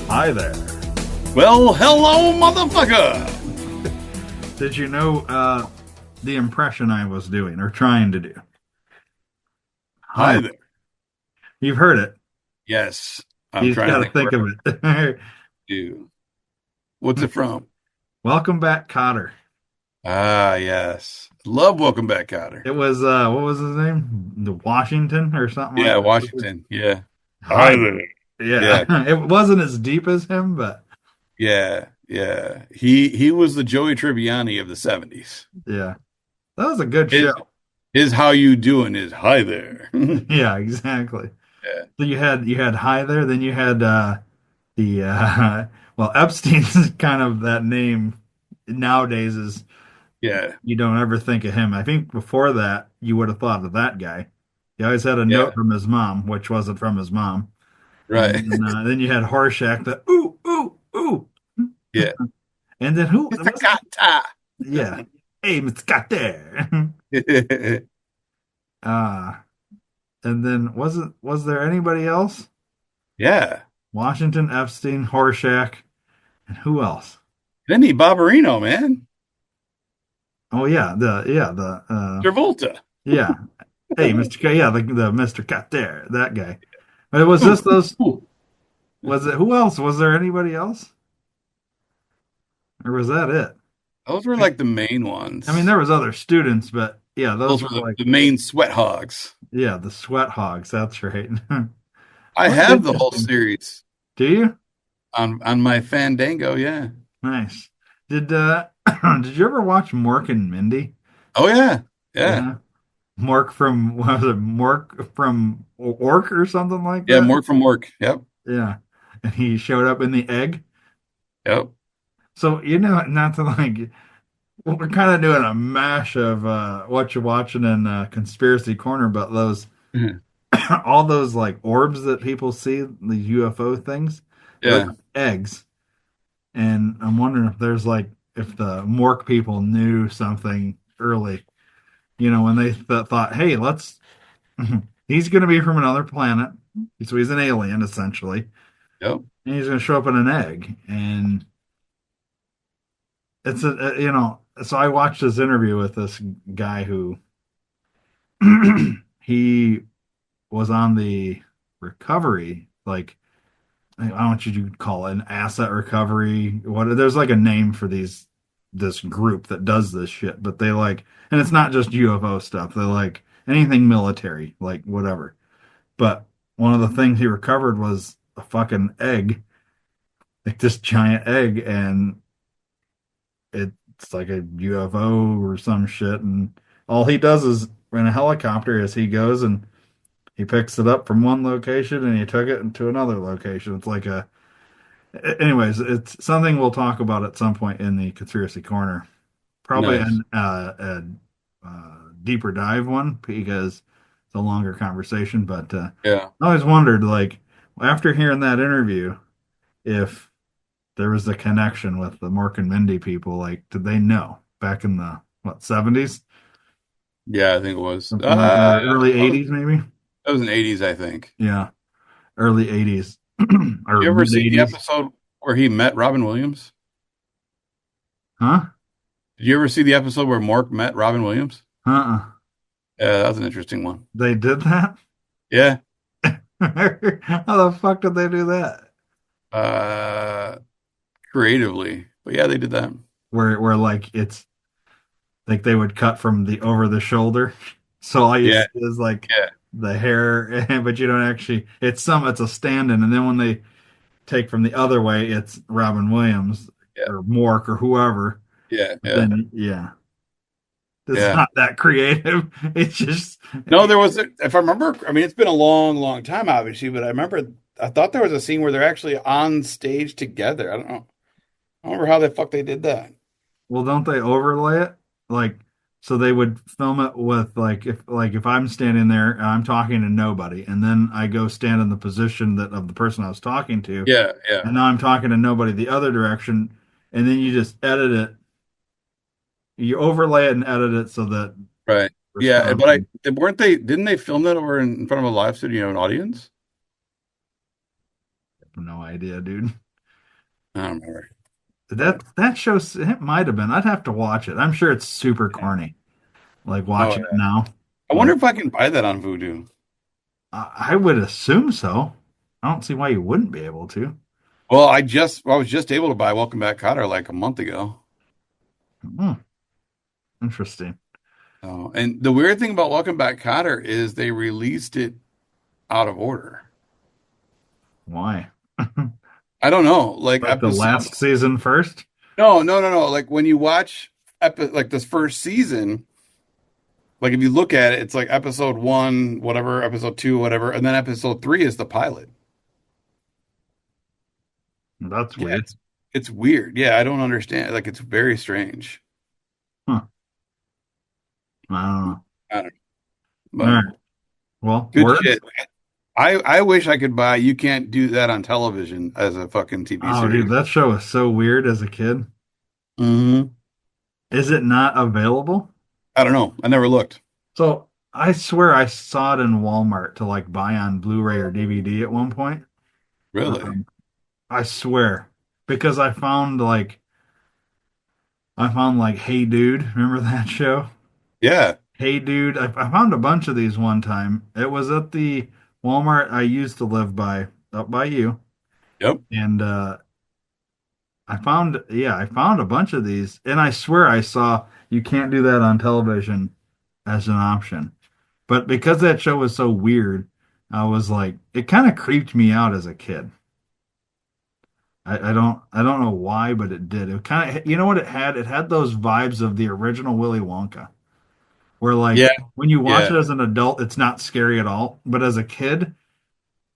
Hi there. Well, hello, motherfucker. Did you know the impression I was doing or trying to do? Hi. Hi there. You've heard it. Yes, I'm You just trying got to to think think where of it. to. What's it from? Welcome back, Kotter. Ah, yes. Love Welcome Back, Kotter. It was what was his name? The Washington or something like Yeah, that. Washington. Yeah. Hi Hi. there. Yeah. Yeah, It wasn't as deep as him, but yeah, yeah. He was the Joey Tribbiani of the 70s. yeah. That was a good His show. his how you doing is hi there. Yeah, exactly. Yeah, So you had Hi there, then you had the well, Epstein's kind of that name nowadays is yeah, you don't ever think of him. I think before that, you would have thought of that guy. He always had a note yeah. from his mom, which wasn't from his mom. Right. And then you had Horshack, the ooh, ooh, ooh. Yeah. And then who It's a was it? kata. Yeah. Hey, Mr. Got there. Uh, and then was there anybody else? Yeah. Washington, Epstein, Horshack, and who else? Vinny Barbarino, man. Oh yeah, Travolta. yeah. Hey, Mr. K, yeah, the Mr. Got there, that guy. But was this Ooh, those ooh. Was it who else? Was there anybody else? Or was that it? Those were like the main ones. There was other students, but yeah, those Those were were the, like the main sweat hogs. yeah, the sweat hogs, that's right. I What an have the whole interesting. series Do you? on my Fandango, yeah. Nice. Did did you ever watch Mork and Mindy? Oh yeah. Yeah. Yeah. Mork from what was it? Mork from Ork or something like Yeah, that? Mork from work. Yep. Yeah. And he showed up in the egg. Yep. So, not to like well, we're kind of doing a mash of Whatcha Watchin and Conspiracy Corner, but those Mhm. all those like orbs that people see, these UFO things, they look Yeah. like eggs. And I'm wondering if the Mork people knew something early, when they thought, hey, let's, he's going to be from another planet. So he's an alien essentially. Yep. And he's going to show up in an egg. And so I watched this interview with this guy who he was on the recovery, like I don't know what you call it, an asset recovery. There's like a name for this group that does this shit, but they like, and it's not just UFO stuff. They like anything military, like whatever. But one of the things he recovered was a fucking egg, like this giant egg, and it's like a UFO or some shit. And all he does is in a helicopter is he goes and he picks it up from one location and he took it to another location. It's like anyways, it's something we'll talk about at some point in the conspiracy corner. Probably Nice. a deeper dive one because it's a longer conversation. But Yeah. I always wondered, like, after hearing that interview, if there was a connection with the Mork and Mindy people. Like, did they know back in the what 70s, Yeah, I think it was. something like that, or early That was, 80s, maybe? that was in the 80s, I think. Yeah, early 80s or You ever mid see the 80s. episode where he met Robin Williams? Huh? Did you ever see the episode where Mork met Robin Williams? Uh-uh. Yeah, that was an interesting one. They did that? Yeah. How the fuck did they do that? Uh Creatively. But yeah, they did that. Where like it's like they would cut from the over the shoulder, so all you Yeah, see is like yeah, the hair, but you don't actually. It's a stand-in, and then when they take from the other way, it's Robin Williams yeah, or Mork or whoever. yeah, But yeah, then yeah, it's yeah. not that creative. It's just No, there was, if I remember, I mean, it's been a long, long time, obviously, but I thought there was a scene where they're actually on stage together. I don't know. I don't remember how the fuck they did that. well, don't they overlay it? Like So they would film it with like if I'm standing there and I'm talking to nobody, and then I go stand in the position that of the person I was talking to, Yeah, yeah, and now I'm talking to nobody the other direction, and then you just edit it, you overlay it and edit it so that right. Yeah, but responsive. weren't they, didn't they film that over in front of a live studio and audience? No idea, dude. I don't remember. But That show it might have been. I'd have to watch it. I'm sure it's super yeah. corny. Like Oh watching it yeah. now. I wonder Like if I can buy that on Vudu. I would assume so. I don't see why you wouldn't be able to. Well, I was just able to buy Welcome Back, Kotter like a month ago. Hmm, interesting. And the weird thing about Welcome Back, Kotter is they released it out of order. Why? I don't know, like Like the episode. last season first? No, no, no, no. Like when you watch like this first season, like if you look at it, it's like episode one, whatever, episode two, whatever, and then episode three is the pilot. That's Yeah, weird. it's weird. Yeah, I don't understand. Like it's very strange. Huh. I don't know. I don't know, All but right. Well, good words? shit. I wish I could buy You Can't Do That on Television as a fucking TV Oh, dude, series. that show was so weird as a kid. Hmm. Is it not available? I don't know. I never looked. So I swear I saw it in Walmart to like buy on Blu-ray or DVD at one point. Really? Um, I swear because I found like Hey Dude. Remember that show? Yeah. Hey Dude. I found a bunch of these one time. It was at the Walmart I used to live by, up by you, Yep. and I found a bunch of these, and I swear I saw you can't do that on television as an option. But because that show was so weird, I was like, it kind of creeped me out as a kid. I don't know why, but it did. It kind of, you know what it had? It had those vibes of the original Willy Wonka, where Yeah. like when you watch Yeah. it as an adult, it's not scary at all, but as a kid,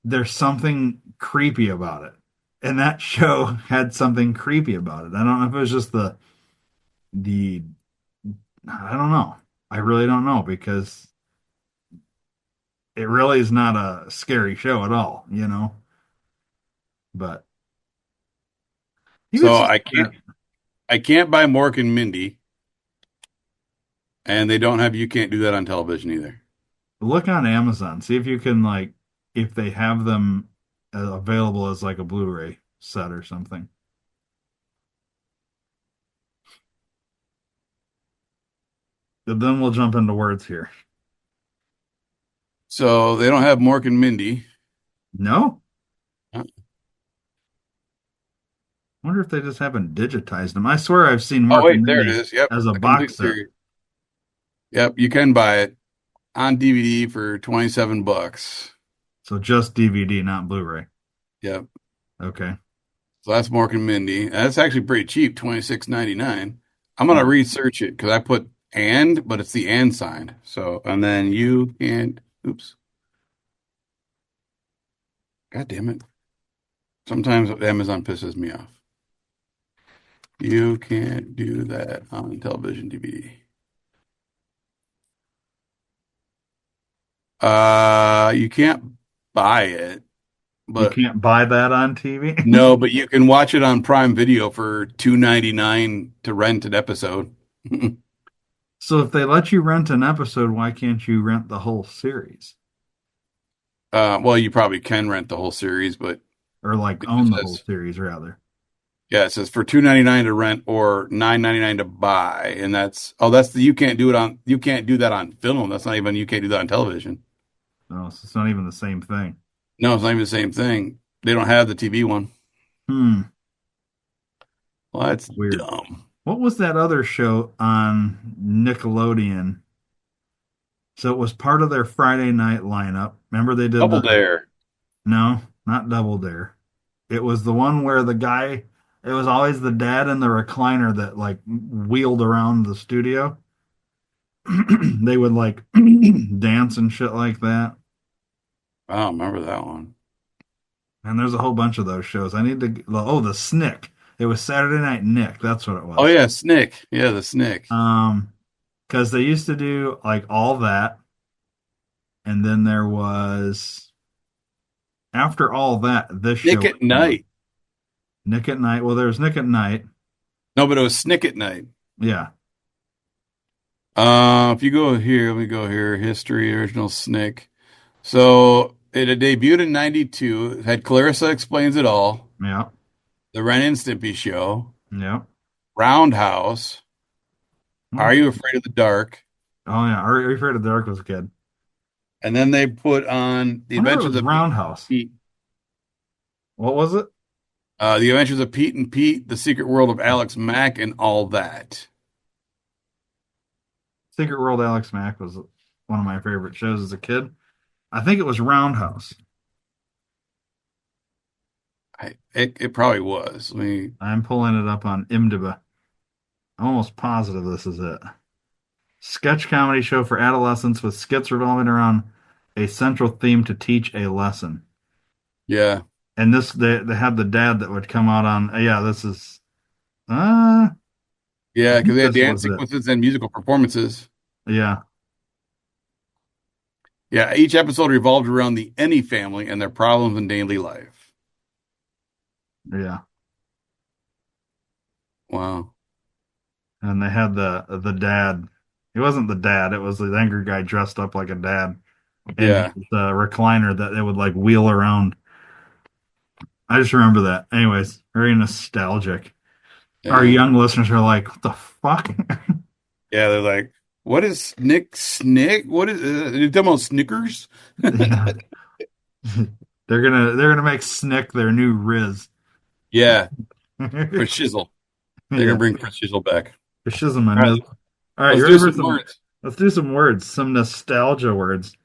there's something creepy about it. And that show had something creepy about it. I don't know if it was just the I don't know. I really don't know because it really is not a scary show at all. But he So was just that. I can't buy Mork and Mindy, and they don't have You Can't Do That on television either. Look on Amazon, see if you can like if they have them available as like a Blu-ray set or something. But then we'll jump into words here. So they don't have Mork and Mindy. No? Uh, Wonder if they just haven't digitized them. I swear I've seen Oh Mork and wait, there it Mindy is. Yep, as a a box complete set. series. Yep, you can buy it on DVD for 27 bucks. So just DVD, not Blu-ray. Yep. Okay. So that's Mork and Mindy. That's actually pretty cheap, 26.99. I'm gonna research it because I put and, but it's the and sign. So and then you can't. Oops. God damn it. Sometimes Amazon pisses me off. You can't do that on television DVD. You can't buy it, You but can't buy that on TV. no, but you can watch it on Prime Video for 2.99 to rent an episode. So if they let you rent an episode, why can't you rent the whole series? Well, you probably can rent the whole series, but Or like it just own the whole says, series rather. yeah, it says for 2.99 to rent or 9.99 to buy, and that's the you can't do that on film. That's not even you can't do that on television. No, so it's not even the same thing. No, it's not even the same thing. They don't have the TV one. Hmm, Well, that's weird. dumb. What was that other show on Nickelodeon? So it was part of their Friday night lineup. Remember they did Double the Dare. no, not Double Dare. It was the one where the guy, it was always the dad in the recliner that like wheeled around the studio. They would like dance and shit like that. I don't remember that one. And there's a whole bunch of those shows. I need to, oh, the Snick. It was Saturday Night Nick. That's what it Oh was. yeah, Snick. Yeah, the Snick. Um, because they used to do like all that, and then there was after all that, this Nick show at would come on. Night. Nick at Night. Well, there's Nick at Night. No, but it was Snick at Night. Yeah, If you go here, let me go here. History, original Snick. So it had debuted in '92. It had Clarissa Explains It All, yeah, The Ren and Stimpy Show, yeah. Roundhouse, Oh, Are You Afraid of the Dark? oh yeah. Are you Afraid of the Dark was good. And then they put on The I wonder if it Adventures was of Pete, Roundhouse. Pete What was it? The Adventures of Pete and Pete, The Secret World of Alex Mack, and all that. Secret World Alex Mack was one of my favorite shows as a kid. I think it was Roundhouse. It probably was. I mean, I'm pulling it up on IMDb. I'm almost positive this is it. Sketch comedy show for adolescents with skits revolving around a central theme to teach a lesson. yeah, And this they had the dad that would come out on yeah, this is uh I yeah, because think they had this dance was it. sequences and musical performances. Yeah, Yeah, each episode revolved around the Any family and their problems in daily life. yeah. Wow. And they had the dad. He wasn't the dad, it was the angry guy dressed up like a dad in Yeah, his recliner that they would like wheel around. I just remember that. Anyways, very nostalgic. Our yeah, young listeners are like, what the fuck? yeah. They're like, "What is Snick? What is you talking about Snickers?" Yeah. They're gonna make Snick their new Riz. Yeah, Chris Shizzle. They're gonna Yeah. bring Chris Shizzle back. Shizzle and All right, Miz. All right, let's you do ready for some some? words. Let's do some words, some nostalgia words.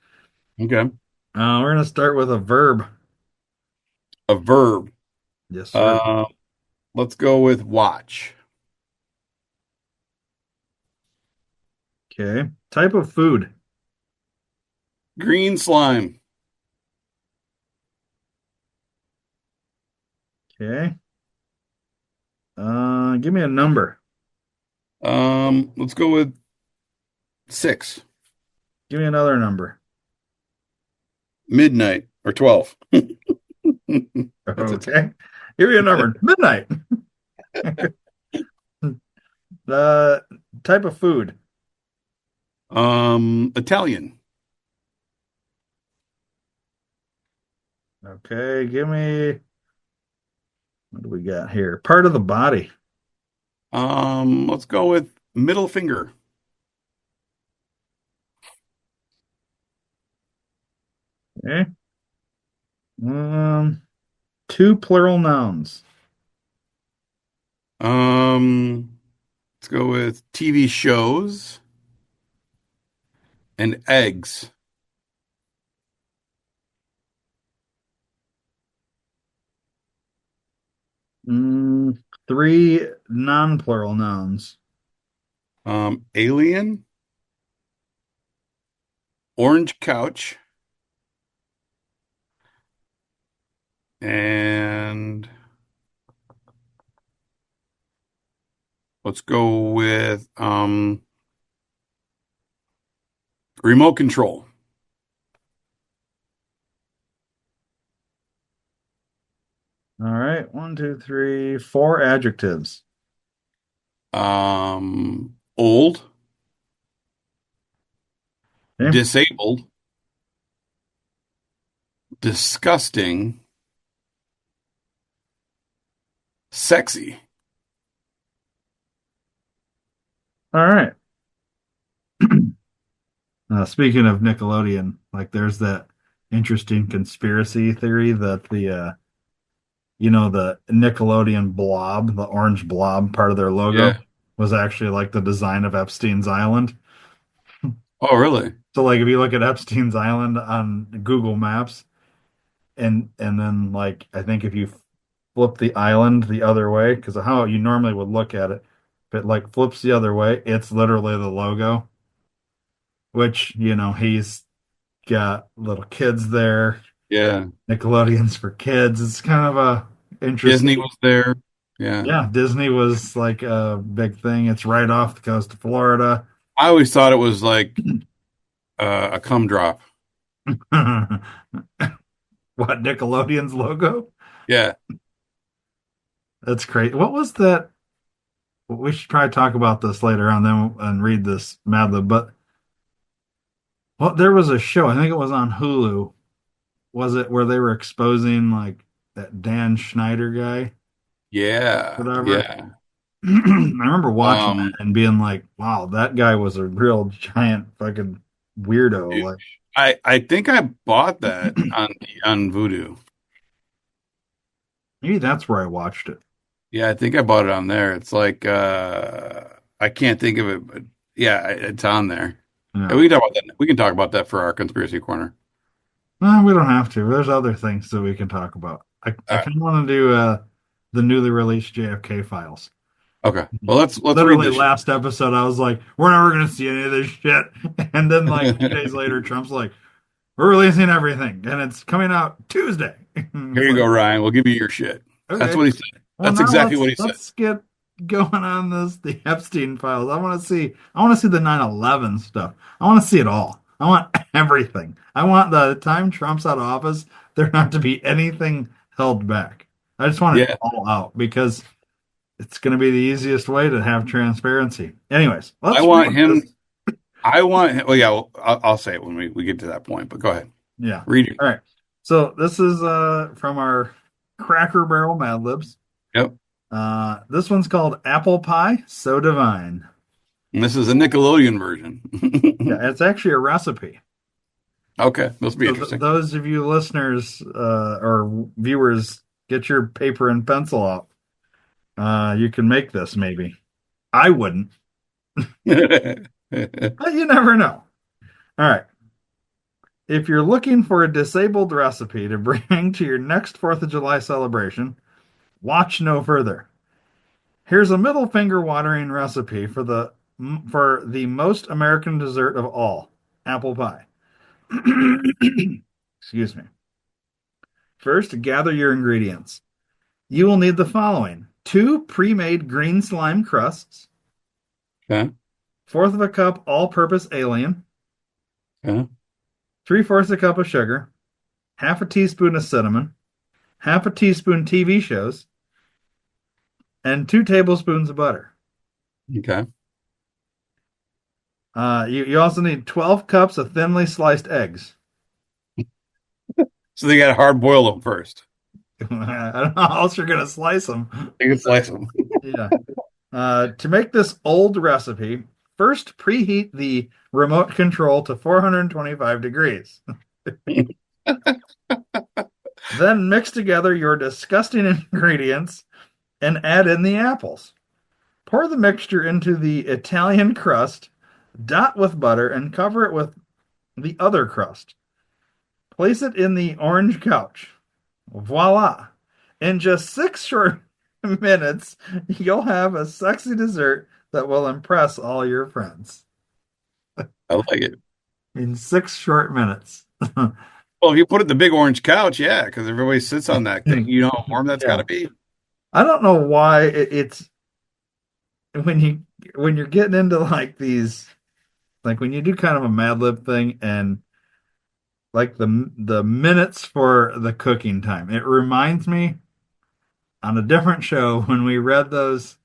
Okay, We're gonna start with a verb. a verb. Yes, sir. Uh, let's go with watch. Okay. Type of food. Green slime. Okay. Give me a number. Let's go with 6. Give me another number. Midnight or 12. That's a 10. Okay. Give me a number. Midnight. The type of food. Italian. Okay. Give me what do we got here? Part of the body. Let's go with middle finger. Okay. Um, two plural nouns. Let's go with TV shows and eggs. Three non-plural nouns. Alien, orange couch, and let's go with remote control. All right. One, two, three, four adjectives. Old, Okay. disabled, disgusting, sexy. All right. Speaking of Nickelodeon, like there's that interesting conspiracy theory that the Nickelodeon blob, the orange blob part of their logo Yeah. was actually like the design of Epstein's Island. Oh, really? So like if you look at Epstein's Island on Google Maps and then like I think if you flip the island the other way, because of how you normally would look at it, if it like flips the other way, it's literally the logo, which, he's got little kids there. Yeah. Nickelodeon's for kids. It's kind of a Disney interesting. was there. Yeah. Yeah, Disney was like a big thing. It's right off the coast of Florida. I always thought it was like a cum drop. What, Nickelodeon's logo? Yeah, That's crazy. What was that? We should probably talk about this later on then and read this Mad Lib. But well, there was a show, I think it was on Hulu. Was it where they were exposing like that Dan Schneider guy, yeah, whatever? yeah. I remember watching that Um, and being like, wow, that guy was a real giant fucking weirdo. dude, Like, I think I bought that on Vudu. maybe that's where I watched it. Yeah, I think I bought it on there. It's like I can't think of it, but yeah, it's on there. And Yeah. we can talk about that. We can talk about that for our conspiracy corner. No, we don't have to. There's other things that we can talk about. I All right. kind of want to do the newly released JFK files. Okay. Well, let's read Literally this shit. last episode, I was like, we're never going to see any of this shit. And then like 2 days later, Trump's like, we're releasing everything and it's coming out Tuesday. Here It's you like, go, Ryan. We'll give you your shit. That's okay. what he said. Well, That's now exactly what he said. let's get going on the Epstein files. I want to see the 9/11 stuff. I want to see it all. I want everything. I want the time Trump's out of office, there not to be anything held back. I just want it Yeah. all out because it's going to be the easiest way to have transparency. Anyways, I let's want read this. him. I want him. Well, yeah, I'll say it when we get to that point, but go ahead. Yeah. Read it. All right. So this is from our Cracker Barrel Mad Libs. Yep. This one's called Apple Pie So Divine. And this is a Nickelodeon version. Yeah, it's actually a recipe. Okay. This will be So interesting. those of you listeners or viewers, get your paper and pencil out. You can make this maybe. I wouldn't, but you never know. All right. If you're looking for a disabled recipe to bring to your next 4th of July celebration, watch no further. Here's a middle finger watering recipe for the most American dessert of all, apple pie. Excuse me. First, gather your ingredients. You will need the following: two pre-made green slime crusts, Okay. fourth of a cup all-purpose alien, Okay. three-fourths a cup of sugar, half a teaspoon of cinnamon, half a teaspoon TV shows, and 2 tablespoons of butter. Okay. You also need 12 cups of thinly sliced eggs. So they got to hard boil them first. I don't know how else you're going to slice them. You can slice them. Yeah. To make this old recipe, first preheat the remote control to 425 degrees. Then mix together your disgusting ingredients and add in the apples. Pour the mixture into the Italian crust, dot with butter, and cover it with the other crust. Place it in the orange couch. Voila! In just 6 short minutes, you'll have a sexy dessert that will impress all your friends. I like it. In 6 short minutes. Well, if you put it in the big orange couch, yeah, because everybody sits on that thing. You know how warm that's got Yeah. to be. I don't know why it's when you're getting into like these, like when you do kind of a Mad Lib thing and like the minutes for the cooking time. It reminds me on a different show when we read those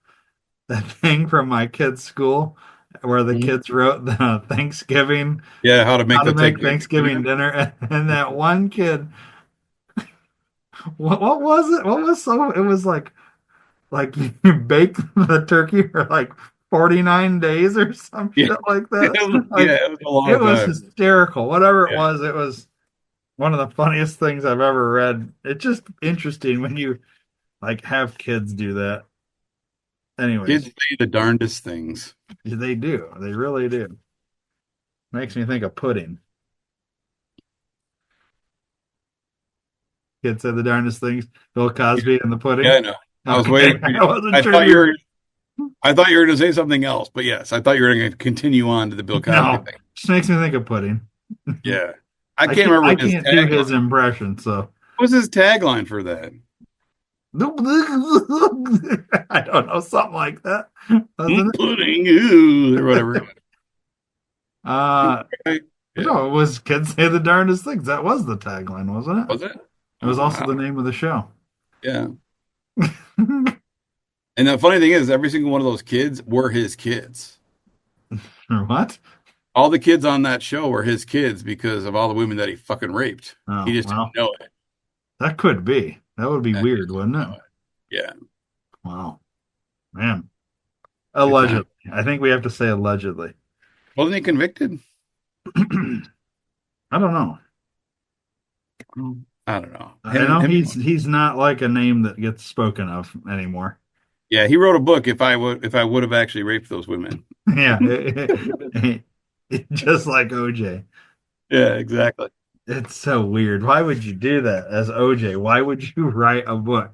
that thing from my kids' school where the Mhm. kids wrote the Thanksgiving, Yeah, how to make how to the make Thanksgiving Thanksgiving dinner. dinner, and that one kid, what was it? What was so? It was like you bake the turkey for like 49 days or some Yeah, shit like that. yeah, Like it was a it long was time. hysterical. Whatever Yeah, it was one of the funniest things I've ever read. It's just interesting when you like have kids do that. kids Anyways, say the darndest things. they do. They really do. Makes me think of pudding. Kids said the darndest things. Bill Yeah, Cosby and the yeah, pudding. I know. I was Okay, waiting for you. I wasn't I sure thought you you were. were. I thought you were going to say something else, but yes, I thought you were going to continue on to the Bill Cosby No, thing. just makes me think of pudding. Yeah, I I can't can't. remember I what his can't do his tagline. impression. So What was his tagline for that? I don't know, something like that, wasn't it? Pudding, ooh, or whatever. Uh, Right? Yeah. no, it was "Kids Say the Darndest Things." That was the tagline, wasn't it? Was it? It was Oh, also wow. the name of the show. Yeah. And the funny thing is, every single one of those kids were his kids. Or what? All the kids on that show were his kids because of all the women that he fucking raped. He Oh, just didn't well, know it. that could be. That would be And he weird, just didn't wouldn't it? know it. Yeah. Wow, man. Good time. Allegedly. I think we have to say allegedly. Wasn't he convicted? I don't know. I don't know. I know he's not like a name that gets spoken of anymore. Yeah, he wrote a book if I would have actually raped those women. Yeah, just like OJ. Yeah, exactly. It's so weird. Why would you do that as OJ? Why would you write a book?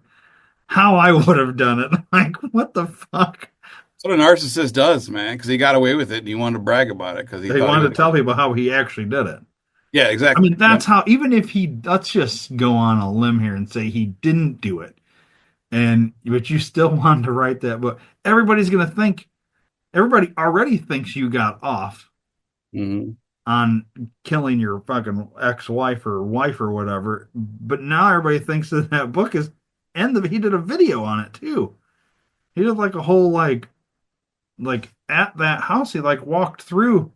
How I would have done it? Like, what the fuck? That's what a narcissist does, man, because he got away with it and he wanted to brag about it because he They thought he wanted was. to tell people how he actually did it. Yeah, I exactly. mean, Yep. that's how, even if he, let's just go on a limb here and say he didn't do it. But you still wanted to write that book. Everybody's going to think, everybody already thinks you got off Hmm. on killing your fucking ex-wife or wife or whatever. But now everybody thinks that that book is, he did a video on it too. He did like a whole, like at that house, he like walked through.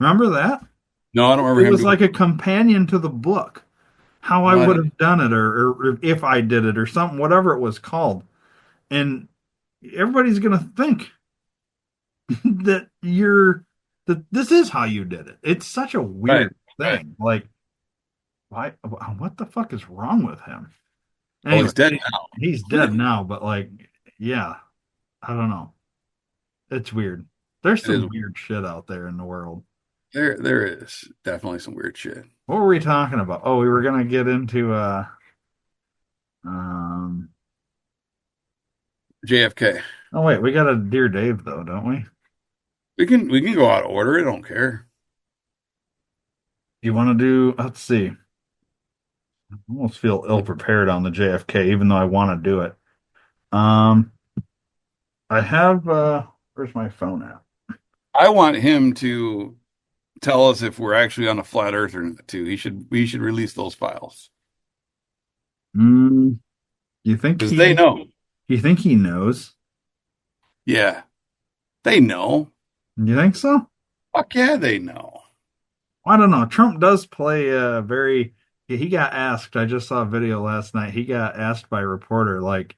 Remember that? No, I don't It remember him was doing. like a companion to the book. How I No, I would don't. have done it, or if I did it, or something, whatever it was called. And everybody's going to think that that this is how you did it. It's such a Right, weird right. thing. Like, why? What the fuck is wrong with him? Well, Anyway, he's dead now. he's dead now, but like, yeah, I don't know. It's weird. There's It is. some weird shit out there in the world. There is definitely some weird shit. What were we talking about? Oh, we were gonna get into um JFK. oh wait, we got a Dear Dave though, don't we? We can go out of order. I don't care. You want to do, let's see. I almost feel ill prepared on the JFK, even though I want to do it. Um I have where's my phone at? I want him to tell us if we're actually on a flat Earth or not, too. We should release those files Mm, you think because they know. you think he knows? Yeah, they know. You think so? Fuck yeah, they know. I don't know. Trump does play very. He got asked. I just saw a video last night. He got asked by a reporter, like,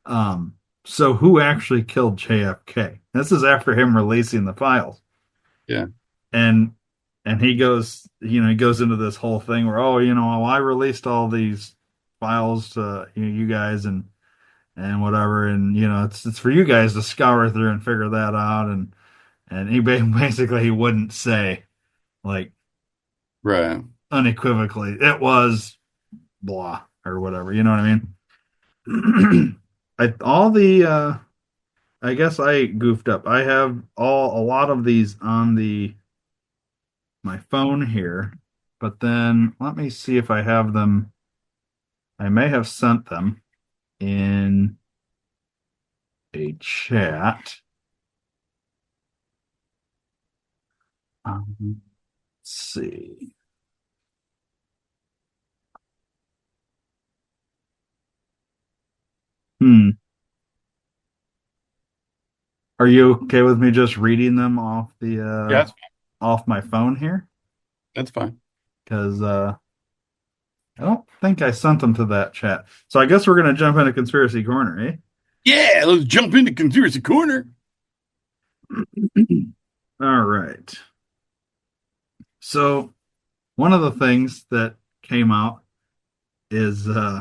um, so who actually killed JFK? This is after him releasing the files, Yeah, and he goes, he goes into this whole thing where, oh, well, I released all these files to you guys and whatever, and it's for you guys to scour through and figure that out, and he basically he wouldn't say like right. unequivocally it was blah or whatever. You know what I mean? All the I guess I goofed up. I have a lot of these on the my phone here, but then let me see if I have them. I may have sent them in a chat. Let's see. Hmm. Are you okay with me just reading them off the Yeah, off my phone here? that's fine. Because I don't think I sent them to that chat. So I guess we're gonna jump into conspiracy corner, eh? Yeah, let's jump into conspiracy corner. All right. So one of the things that came out is oh,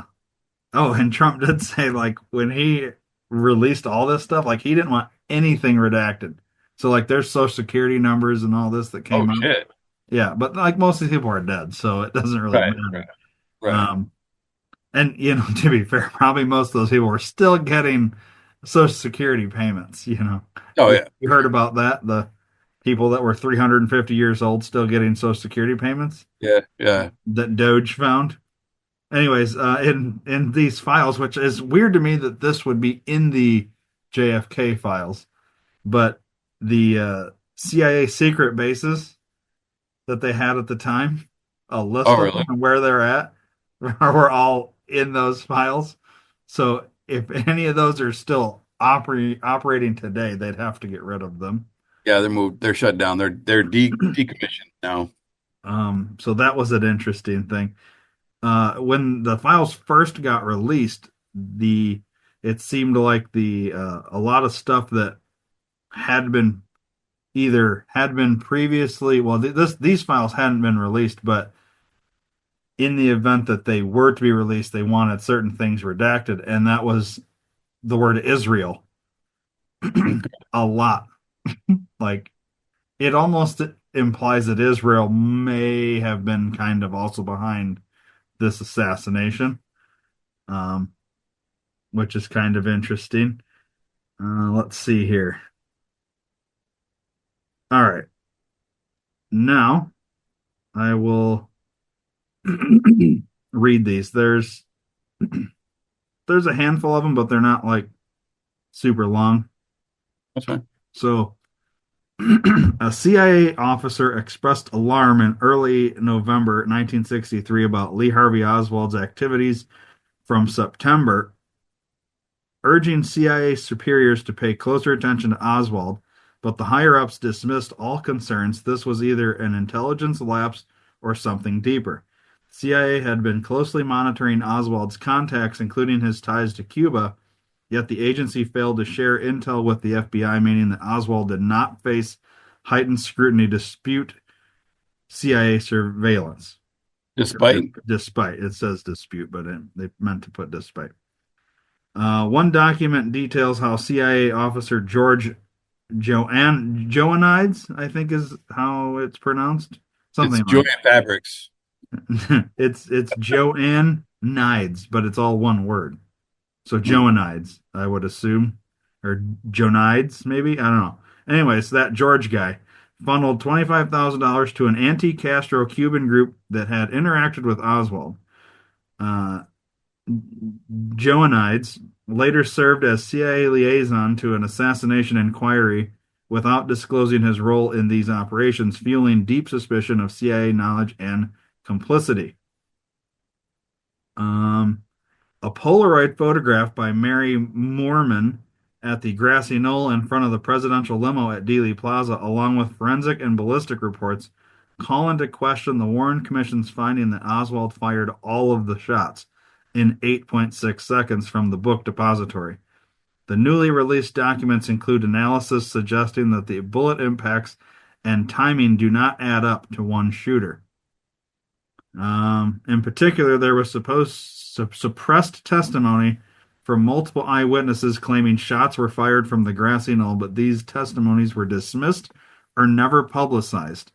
and Trump did say like when he released all this stuff, like he didn't want anything redacted. So like there's social security numbers and all this that Oh came out. shit. Yeah, but like most of these people are dead, so it doesn't really Right, right, matter. right. Um, and to be fair, probably most of those people were still getting social security payments, Oh You, yeah, you heard about that? The people that were 350 years old still getting social security payments yeah, yeah. that Doge found. Anyways, in these files, which is weird to me that this would be in the JFK files, but the CIA secret bases. that they had at the time, a Oh, list of them really? and where they're at, were all in those files. So if any of those are still operating today, they'd have to get rid of them. Yeah, they're moved. They're shut down. They're decommissioned now. So that was an interesting thing. When the files first got released, the it seemed like the a lot of stuff that had been either had been previously, well, these files hadn't been released, but in the event that they were to be released, they wanted certain things redacted, and that was the word Israel Okay. a lot. Like it almost implies that Israel may have been kind of also behind this assassination, um, which is kind of interesting. Let's see here. All right, now I will read these. There's a handful of them, but they're not like super long. That's fine. So, a CIA officer expressed alarm in early November 1963 about Lee Harvey Oswald's activities from September, urging CIA superiors to pay closer attention to Oswald, but the higher ups dismissed all concerns. This was either an intelligence lapse or something deeper. CIA had been closely monitoring Oswald's contacts, including his ties to Cuba, yet the agency failed to share intel with the FBI, meaning that Oswald did not face heightened scrutiny dispute CIA surveillance. Despite, Despite, it says dispute, but they meant to put despite. One document details how CIA officer George Joannides, I think is how it's pronounced, it's something Joy like Fabrics. it's Joanne Nides, but it's all one word. So Hmm. Joannides, I would assume, or Jonides, maybe. I don't know. Anyways, that George guy funneled $25,000 to an anti-Castro Cuban group that had interacted with Oswald. Uh, Joannides later served as CIA liaison to an assassination inquiry without disclosing his role in these operations, fueling deep suspicion of CIA knowledge and complicity. Um, A Polaroid photograph by Mary Moorman at the grassy knoll in front of the presidential limo at Dealey Plaza, along with forensic and ballistic reports, call into question the Warren Commission's finding that Oswald fired all of the shots in 8.6 seconds from the book depository. The newly released documents include analysis suggesting that the bullet impacts and timing do not add up to one shooter. In particular, there was suppressed testimony from multiple eyewitnesses claiming shots were fired from the grassy knoll, but these testimonies were dismissed or never publicized.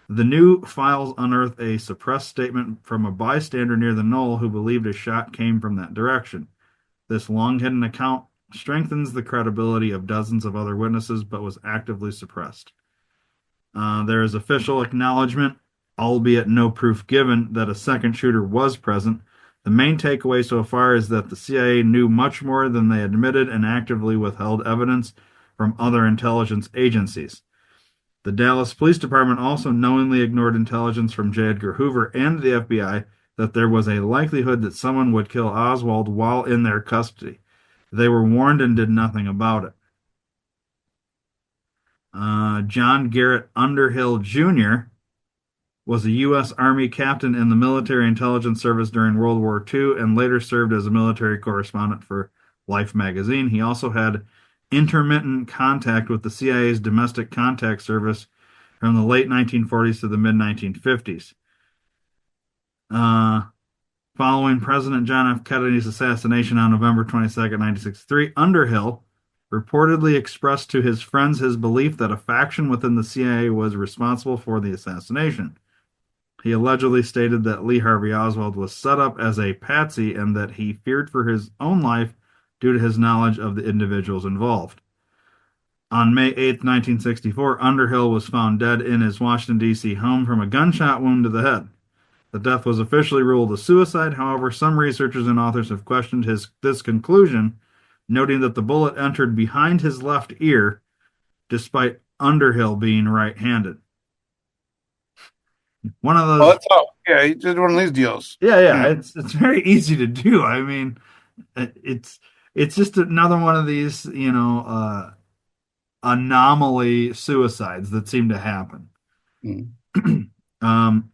The new files unearthed a suppressed statement from a bystander near the knoll who believed a shot came from that direction. This long hidden account strengthens the credibility of dozens of other witnesses, but was actively suppressed. There is official acknowledgement, albeit no proof given, that a second shooter was present. The main takeaway so far is that the CIA knew much more than they admitted and actively withheld evidence from other intelligence agencies. The Dallas Police Department also knowingly ignored intelligence from J. Edgar Hoover and the FBI that there was a likelihood that someone would kill Oswald while in their custody. They were warned and did nothing about it. John Garrett Underhill Jr. was a U.S. Army captain in the Military Intelligence Service during World War II and later served as a military correspondent for Life magazine. He also had intermittent contact with the CIA's Domestic Contact Service from the late 1940s to the mid 1950s. Uh, Following President John F. Kennedy's assassination on November 22nd, 1963, Underhill reportedly expressed to his friends his belief that a faction within the CIA was responsible for the assassination. He allegedly stated that Lee Harvey Oswald was set up as a patsy and that he feared for his own life due to his knowledge of the individuals involved. On May 8, 1964, Underhill was found dead in his Washington, D.C. home from a gunshot wound to the head. The death was officially ruled a suicide. However, some researchers and authors have questioned this conclusion, noting that the bullet entered behind his left ear, despite Underhill being right-handed. One of Oh, those. that's all. Yeah, he did one of these deals. Yeah, yeah. Yeah. It's very easy to do. I mean, it's it's just another one of these, anomaly suicides that seem to happen. Mm.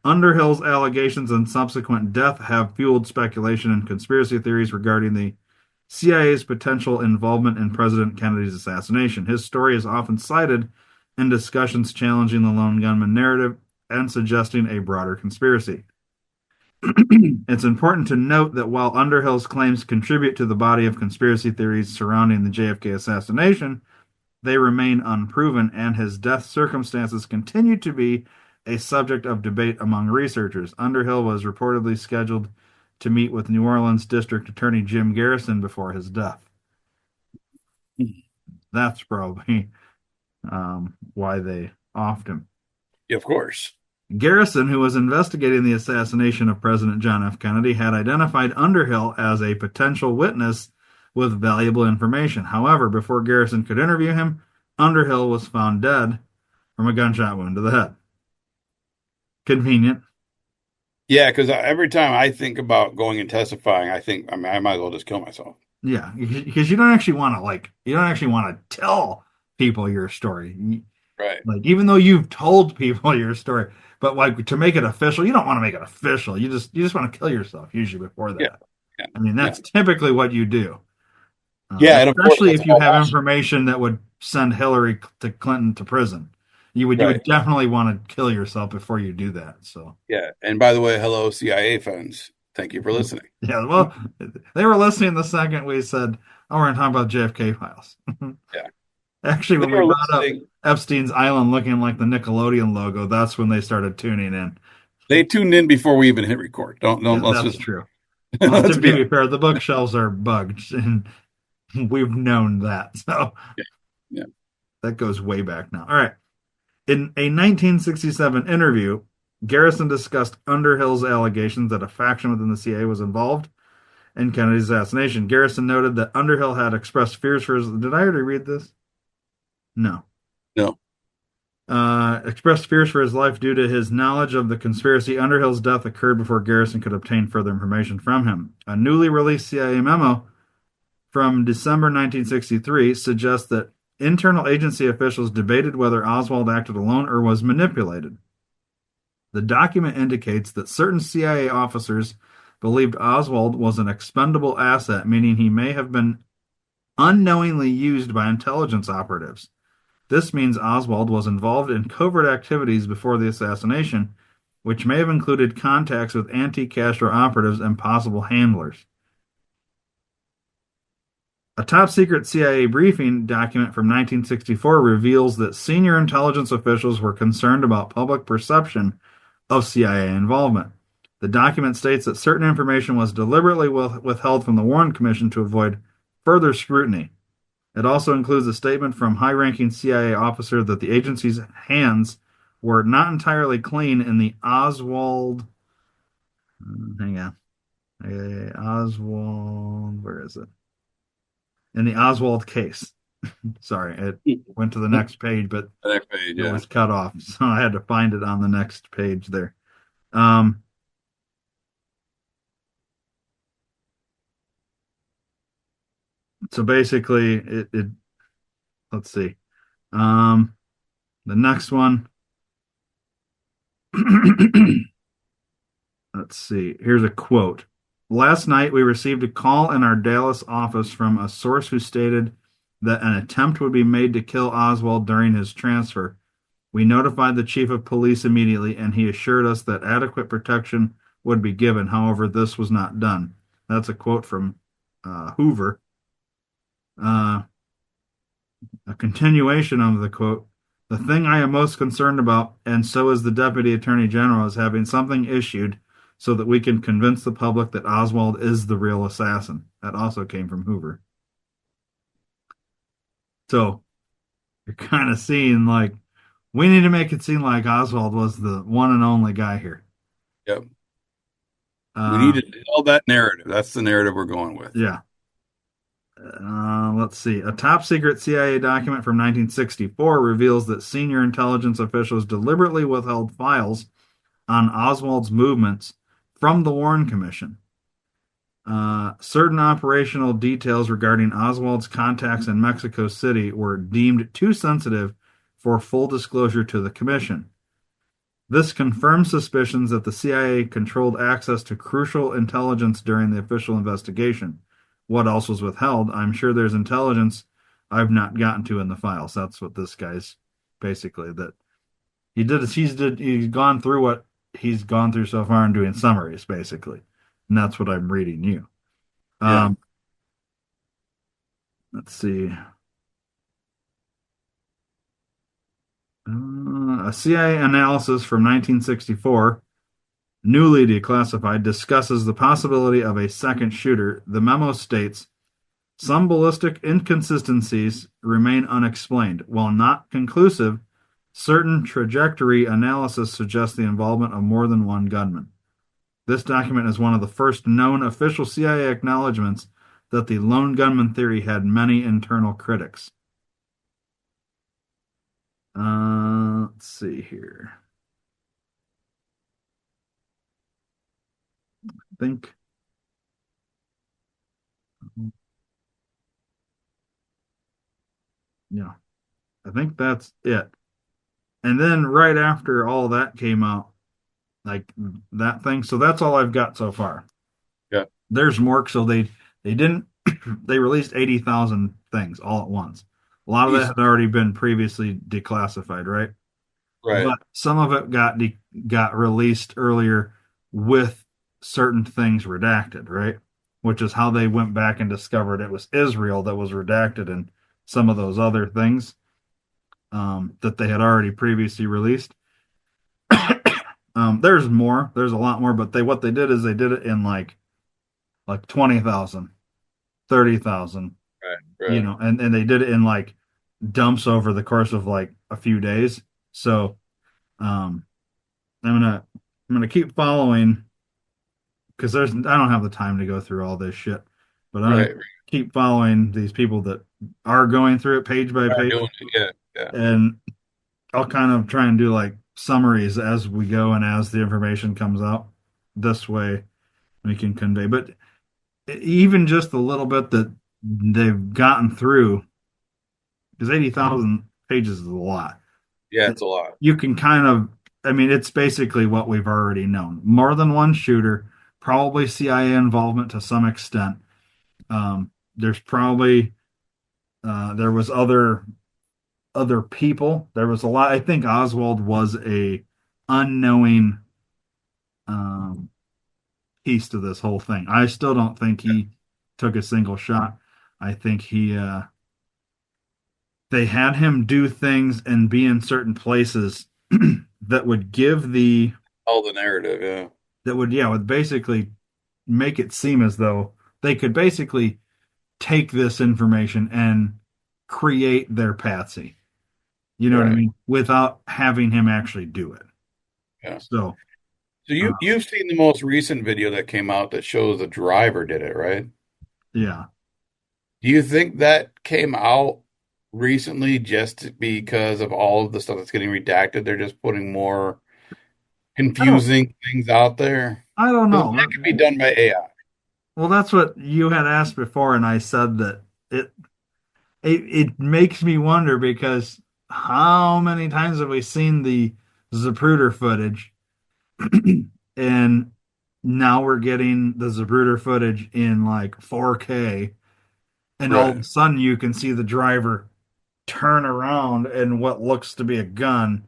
Underhill's allegations and subsequent death have fueled speculation and conspiracy theories regarding the CIA's potential involvement in President Kennedy's assassination. His story is often cited in discussions challenging the lone gunman narrative and suggesting a broader conspiracy. It's important to note that while Underhill's claims contribute to the body of conspiracy theories surrounding the JFK assassination, they remain unproven, and his death circumstances continue to be a subject of debate among researchers. Underhill was reportedly scheduled to meet with New Orleans District Attorney Jim Garrison before his death. That's probably why they offed him. Yeah, of course. Garrison, who was investigating the assassination of President John F. Kennedy, had identified Underhill as a potential witness with valuable information. However, before Garrison could interview him, Underhill was found dead from a gunshot wound to the head. Convenient. Yeah, because every time I think about going and testifying, I think I might as well just kill myself. Yeah, because you don't actually want to you don't actually want to tell people your story. Right. Like even though you've told people your story, but like to make it official, you don't want to make it official. You just want to kill yourself usually before Yeah. that. Yeah. I mean, Yeah. that's typically what you do. Yeah, and of course Especially that's if you all have bullshit. information that would send Hillary to Clinton to prison. You would Right. definitely want to kill yourself before you do that. So Yeah. And by the way, hello, CIA fans. Thank you for listening. yeah, well, they were listening the second we said, "Oh, we're going to talk about JFK files." Yeah. Actually, They when we are brought up listening. Epstein's Island looking like the Nickelodeon logo, that's when they started tuning in. They tuned in before we even hit record. Don't Yeah, let's that's just true. Well, let's to be be honest. fair, the bookshelves are bugged, and we've known that. So Yeah. Yeah. that goes way back now. All right. In a 1967 interview, Garrison discussed Underhill's allegations that a faction within the CIA was involved in Kennedy's assassination. Garrison noted that Underhill had expressed fears for his. Did I already read this? No. No. Expressed fears for his life due to his knowledge of the conspiracy. Underhill's death occurred before Garrison could obtain further information from him. A newly released CIA memo from December 1963 suggests that internal agency officials debated whether Oswald acted alone or was manipulated. The document indicates that certain CIA officers believed Oswald was an expendable asset, meaning he may have been unknowingly used by intelligence operatives. This means Oswald was involved in covert activities before the assassination, which may have included contacts with anti-Castro operatives and possible handlers. A top secret CIA briefing document from 1964 reveals that senior intelligence officials were concerned about public perception of CIA involvement. The document states that certain information was deliberately withheld from the Warren Commission to avoid further scrutiny. It also includes a statement from high-ranking CIA officer that the agency's hands were not entirely clean in the Oswald. Hang on, Oswald. Where is it? In the Oswald case. Sorry, it went to the The next page, but next page, it yeah. was cut off, so I had to find it on the next page there. Um, so basically, it let's see. Um, the next one. Let's see. Here's a quote. Last night, we received a call in our Dallas office from a source who stated that an attempt would be made to kill Oswald during his transfer. We notified the chief of police immediately, and he assured us that adequate protection would be given. However, this was not done. That's a quote from Hoover. Uh, a continuation of the quote. The thing I am most concerned about, and so is the Deputy Attorney General, is having something issued so that we can convince the public that Oswald is the real assassin. That also came from Hoover. So you're kind of seeing like we need to make it seem like Oswald was the one and only guy here. Yep. We Uh, need to tell that narrative. That's the narrative we're going with. yeah. Let's see. A top secret CIA document from 1964 reveals that senior intelligence officials deliberately withheld files on Oswald's movements from the Warren Commission. Certain operational details regarding Oswald's contacts in Mexico City were deemed too sensitive for full disclosure to the Commission. This confirms suspicions that the CIA controlled access to crucial intelligence during the official investigation. What else was withheld? I'm sure there's intelligence I've not gotten to in the files. That's what this guy's basically that he did. He's gone through what he's gone through so far and doing summaries basically, and that's what I'm reading you. Yeah. Um, let's see. A CIA analysis from 1964, newly declassified, discusses the possibility of a second shooter. The memo states some ballistic inconsistencies remain unexplained. While not conclusive, certain trajectory analysis suggests the involvement of more than one gunman. This document is one of the first known official CIA acknowledgments that the lone gunman theory had many internal critics. Let's see here. I think, yeah, I think that's it. And then right after all that came out, like that thing. So that's all I've got so far. Yeah. There's Mork, so they didn't they released 80,000 things all at once. A lot of that Jeez. had already been previously declassified, right? Right. But some of it got released earlier with certain things redacted, right? Which is how they went back and discovered it was Israel that was redacted and some of those other things that they had already previously released. There's more. There's a lot more, but they what they did is they did it in like 20,000, 30,000, Right. Right. and they did it in like dumps over the course of like a few days. So um, I'm gonna keep following because I don't have the time to go through all this shit, but I'm gonna Right. keep following these people that are going through it page by Right. page, Doing it. Yeah. Yeah. and I'll kind of try and do like summaries as we go and as the information comes out. This way we can convey. But even just the little bit that they've gotten through, because 80,000 pages is a lot. Yeah. It's a lot. You can kind of, I mean, it's basically what we've already known. More than one shooter, probably CIA involvement to some extent. There's probably there was other people. There was a lot. I think Oswald was a unknowing um, piece to this whole thing. I still don't think he took a single shot. I think they had him do things and be in certain places that would give the All the narrative. Yeah. that would yeah would basically make it seem as though they could basically take this information and create their patsy. You know what I Right. mean? Without having him actually do it. Yeah. So, So uh, you've seen the most recent video that came out that shows the driver did it, right? yeah. Do you think that came out recently just because of all of the stuff that's getting redacted? They're just putting more I don't confusing things out there. I don't Because know. that could be done by AI. Well, that's what you had asked before, and I said that it it makes me wonder because how many times have we seen the Zapruder footage, and now we're getting the Zapruder footage in like 4K, and all of a Right. sudden you can see the driver turn around and what looks to be a gun,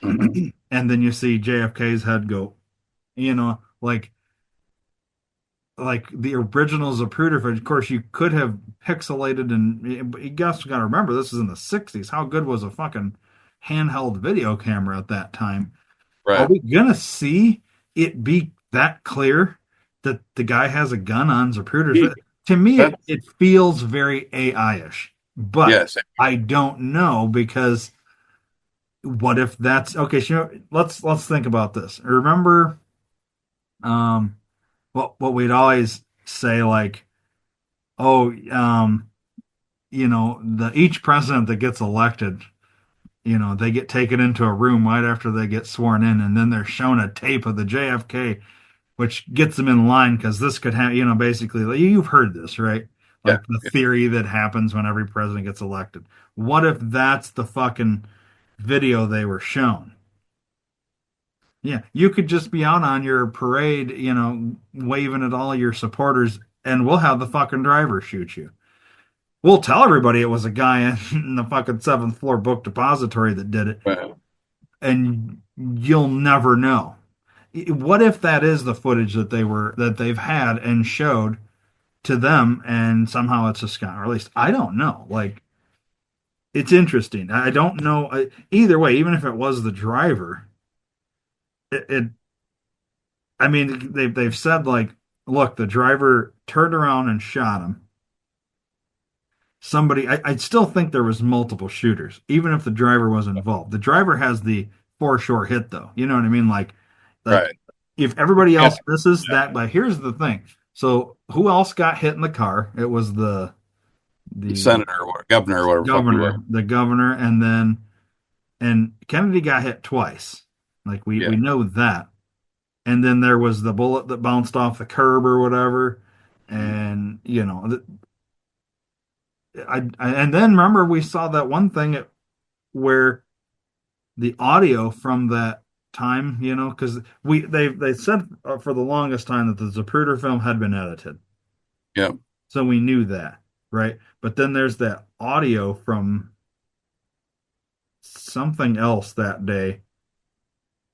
Hmm. and then you see JFK's head go, like the original Zapruder footage. Of course, you could have pixelated, and you guys got to remember this is in the '60s. How good was a fucking handheld video camera at that time? Are Right. we gonna see it be that clear that the guy has a gun on Zapruder's? To me, That, it feels very AI-ish, but yes. I don't know because what if that's okay? So let's think about this. Remember, um, what we'd always say like, oh, the each president that gets elected, they get taken into a room right after they get sworn in, and then they're shown a tape of the JFK, which gets them in line because this could have, basically, like, you've heard this, right? Yeah. Like the theory that happens when every president gets elected. What if that's the fucking video they were shown? Yeah, you could just be out on your parade, waving at all your supporters, and we'll have the fucking driver shoot you. We'll tell everybody it was a guy in the fucking seventh floor book depository that did it, Well, and you'll never know. What if that is the footage that they've had and showed to them, and somehow it's a scam, or at least I don't know. Like, it's interesting. I don't know. Either way, even if it was the driver, it I mean, they've said, like, look, the driver turned around and shot him. I still think there was multiple shooters, even if the driver was involved. The driver has the foreshore hit, though. You know what I mean? Like right. if everybody Yeah. else misses that, but here's the thing. So who else got hit in the car? It was the Senator or governor or whatever the fuck he was. the governor, and Kennedy got hit twice. Like, we Yeah. know that. And then there was the bullet that bounced off the curb or whatever. Mhm. And and then remember we saw that one thing where the audio from that time, because they said for the longest time that the Zapruder film had been edited, Yeah. so we knew that, right? But then there's that audio from something else that day.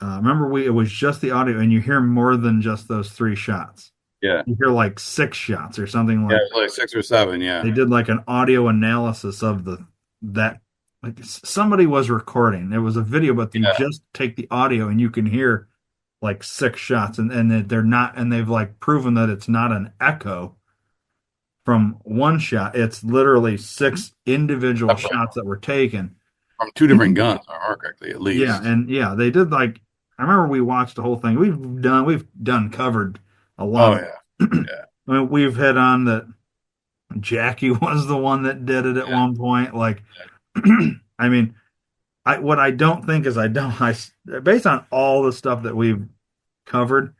Remember, it was just the audio, and you hear more than just those three shots. Yeah. You hear like six shots or something. Yeah. Like, It was like 6 or 7. Yeah. they did like an audio analysis of that. Like, somebody was recording. It was a video, but you Yeah. just take the audio and you can hear like six shots, and they're not, and they've like proven that it's not an echo from one shot. It's literally six individual Definitely. shots that were taken. From two different guns, if I remember correctly, at Yeah, least. and yeah, they did, like, I remember we watched the whole thing. We've done covered a lot Oh of. yeah. Yeah. I mean, we've hit on that Jackie was the one that did it at Yeah. one point. Like, I mean, what I don't think is, based on all the stuff that we've covered,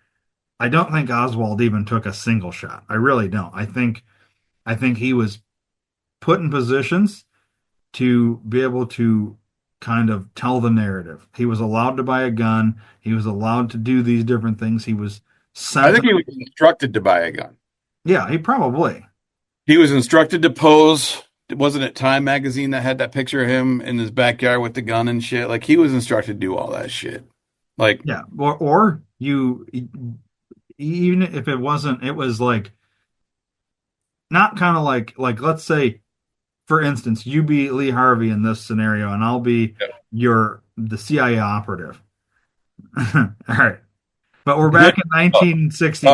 I don't think Oswald even took a single shot. I really don't. I think he was put in positions to be able to kind of tell the narrative. He was allowed to buy a gun. He was allowed to do these different things. He was I sent to, think he was instructed to buy a gun. yeah, he probably, He was instructed to pose. Wasn't it Time magazine that had that picture of him in his backyard with the gun and shit? Like he was instructed to do all that shit. Like, yeah. Or even if it wasn't, it was like, not kind of like, let's say, for instance, you be Lee Harvey in this scenario, and I'll be the CIA operative. All right. But we're back in oh, oh, 1962.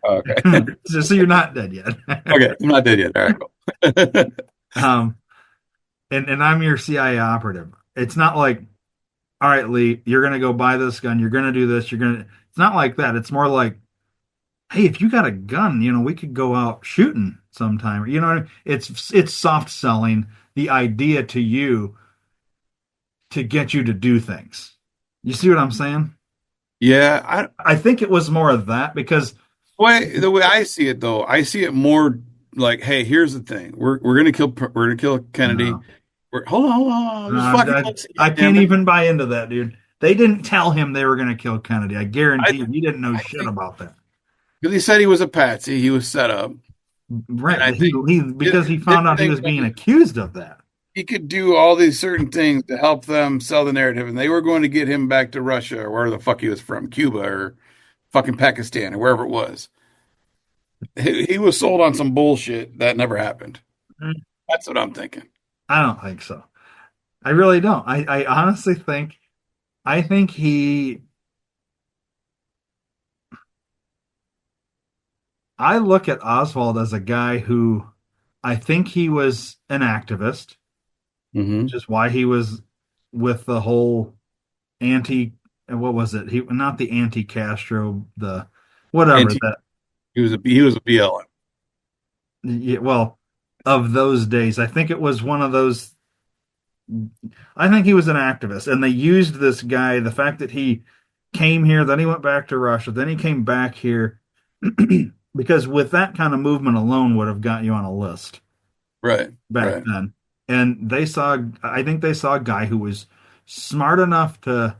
okay, okay, So you're not dead yet. okay. I'm not dead yet. All right, cool. Um, and I'm your CIA operative. It's not like, all right, Lee, you're gonna go buy this gun, you're gonna do this, it's not like that. It's more like, hey, if you got a gun, we could go out shooting sometime. You know what I mean? It's soft selling the idea to you to get you to do things. You see what I'm saying? Yeah, I think it was more of that because, the way I see it though, I see it more like, hey, here's the thing: we're gonna kill Kennedy. no, Hold on, no, just fucking let's see, I can't damn it. even buy into that, dude. They didn't tell him they were going to kill Kennedy. I I guarantee you, think he didn't know I shit think about that. because he said he was a patsy, he was set up, and Right, I but he think he his, because he his found out he thing was being was accused of that. he could do all these certain things to help them sell the narrative, and they were going to get him back to Russia or where the fuck he was from, Cuba or fucking Pakistan or wherever it was. He was sold on some bullshit that never happened. That's what I'm thinking. I don't think so. I really don't. I honestly think I think he I look at Oswald as a guy who, I think he was an activist, which Hmm. is why he was with the whole anti, what was it? He not the anti-Castro, the And whatever that, he was a BLM. yeah, well, of those days. I think it was one of those. I think he was an activist, and they used this guy. The fact that he came here, then he went back to Russia, then he came back here, because with that kind of movement alone would have got you on a list Right, back right. then. And they saw, I think they saw a guy who was smart enough to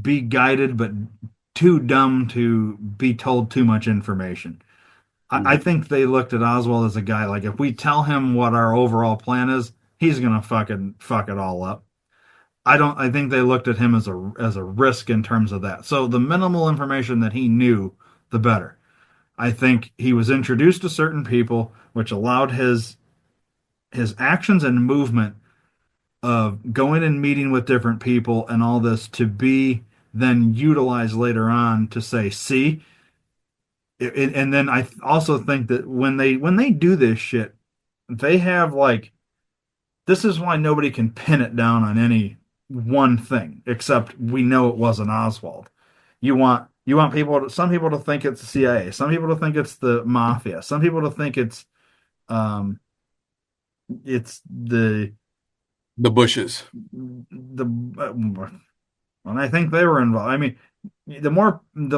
be guided, but too dumb to be told too much information. I Mhm. think they looked at Oswald as a guy like if we tell him what our overall plan is, he's gonna fucking fuck it all up. I don't. I think they looked at him as a risk in terms of that. So the minimal information that he knew, the better. I think he was introduced to certain people, which allowed his actions and movement of going and meeting with different people and all this to be then utilized later on to say, see, and then I also think that when they do this shit, they have like this is why nobody can pin it down on any one thing except we know it wasn't Oswald. You want some people to think it's the CIA, some people to think it's the mafia, some people to think um it's The bushes. the and I think they were involved. I mean, the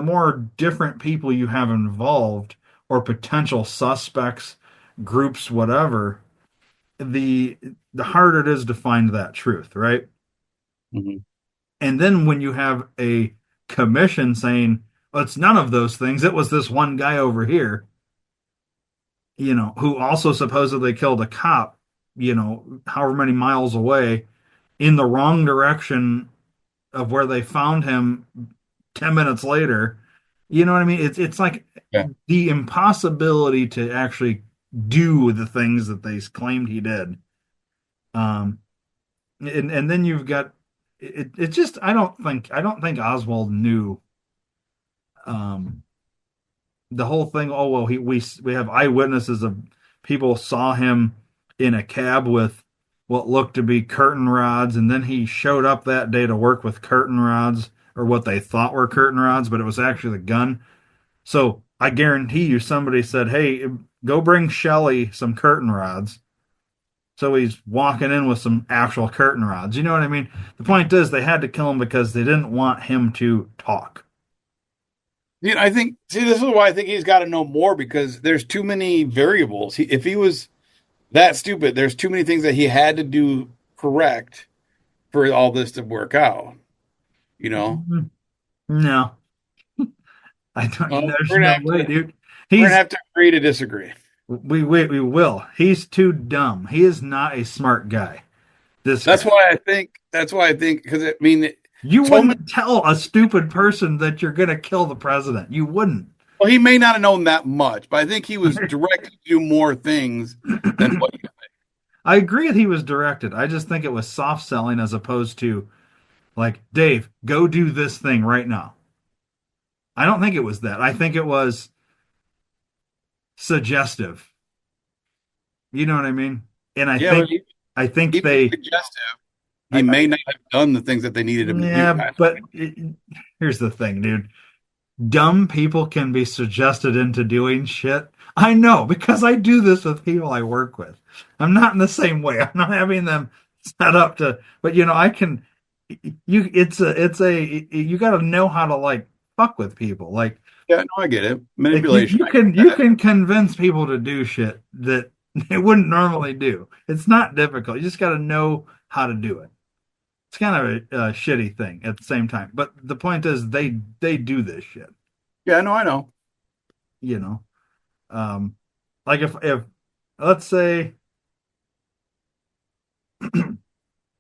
more different people you have involved or potential suspects, groups, whatever, the the harder it is to find that truth, right? Hmm. And then when you have a commission saying, well, it's none of those things, it was this one guy over here, who also supposedly killed a cop, however many miles away in the wrong direction of where they found him 10 minutes later. You know what I mean? It's like Yeah. the impossibility to actually do the things that they claimed he did. Um, and then you've got it just I don't think Oswald knew the whole thing. Oh well, we have eyewitnesses of people saw him in a cab with what looked to be curtain rods, and then he showed up that day to work with curtain rods or what they thought were curtain rods, but it was actually the gun. So I guarantee you, somebody said, "Hey, go bring Shelly some curtain rods." So he's walking in with some actual curtain rods. You know what I mean? The point is, they had to kill him because they didn't want him to talk. I think, see, this is why I think he's got to know more because there's too many variables. If he was that stupid, there's too many things that he had to do correct for all this to work out, you know? No, I don't. Well, There's no way, dude. we're gonna He's have to agree to disagree. we will. He's too dumb. He is not a smart guy. This guy. That's why I think, because I mean, You so many, wouldn't tell a stupid person that you're gonna kill the president. You wouldn't. well, he may not have known that much, but I think he was directed to do more things than what you I agree that he was directed. I just think it was soft selling as opposed to like, Dave, go do this thing right now. I don't think it was that. I think it was suggestive. You know what I mean? And I yeah, but think I think even they suggestive, he I may not have done the things that they needed him to do. yeah, but here's the thing, dude. Dumb people can be suggested into doing shit. I know because I do this with people I work with. I'm not in the same way. I'm not having them set up to, but I can. You got to know how to like fuck with people. Yeah, no, I get it. Like you, Manipulation, you I get can you that. can convince people to do shit that they wouldn't normally do. It's not difficult. You just got to know how to do it. It's kind of a shitty thing at the same time. But the point is, they do this shit. Yeah, no, I know. You know, um, like if let's say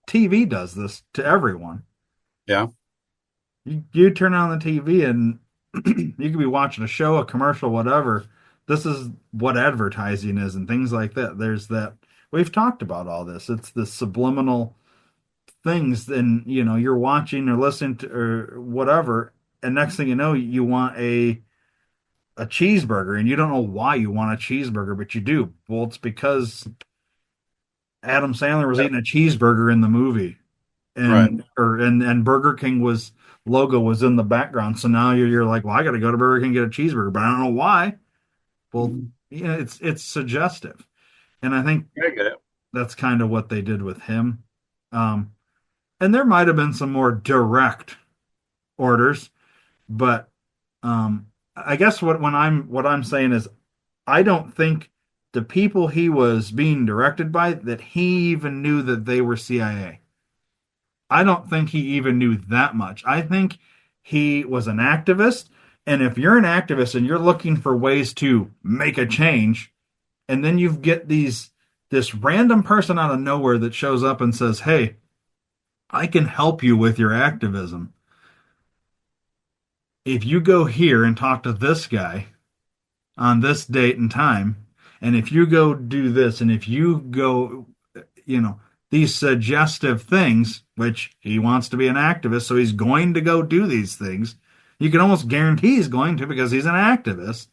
TV does this to everyone. Yeah, You turn on the TV and you could be watching a show, a commercial, whatever. This is what advertising is and things like that. There's that. We've talked about all this. It's the subliminal things, and you're watching or listening to or whatever, and next thing you know, you want a cheeseburger, and you don't know why you want a cheeseburger, but you do. Well, it's because Adam Sandler was yeah, eating a cheeseburger in the movie, right. and Burger King was logo was in the background. So now you're like, well, I got to go to Burger King and get a cheeseburger, but I don't know why. Well, Mhm. it's suggestive, and I think I get it. that's kind of what they did with him. Um, and there might have been some more direct orders, but I guess what I'm saying is I don't think the people he was being directed by that he even knew that they were CIA. I don't think he even knew that much. I think he was an activist, and if you're an activist and you're looking for ways to make a change, and then you get this random person out of nowhere that shows up and says, "Hey, I can help you with your activism. If you go here and talk to this guy on this date and time, and if you go do this, and if you go, you know, these suggestive things, which he wants to be an activist, so he's going to go do these things. You can almost guarantee he's going to because he's an activist,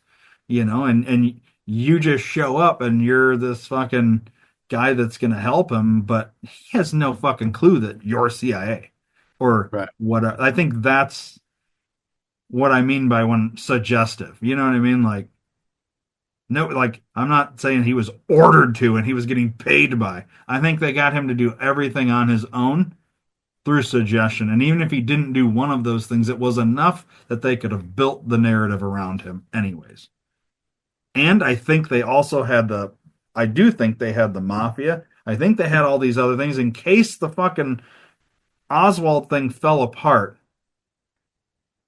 and you just show up and you're this fucking guy that's going to help him, but he has no fucking clue that you're CIA or Right. what. I think that's what I mean by when suggestive. You know what I mean? Like, no, like I'm not saying he was ordered to and he was getting paid by. I think they got him to do everything on his own through suggestion. And even if he didn't do one of those things, it was enough that they could have built the narrative around him anyways. And I do think they had the mafia. I think they had all these other things in case the fucking Oswald thing fell apart.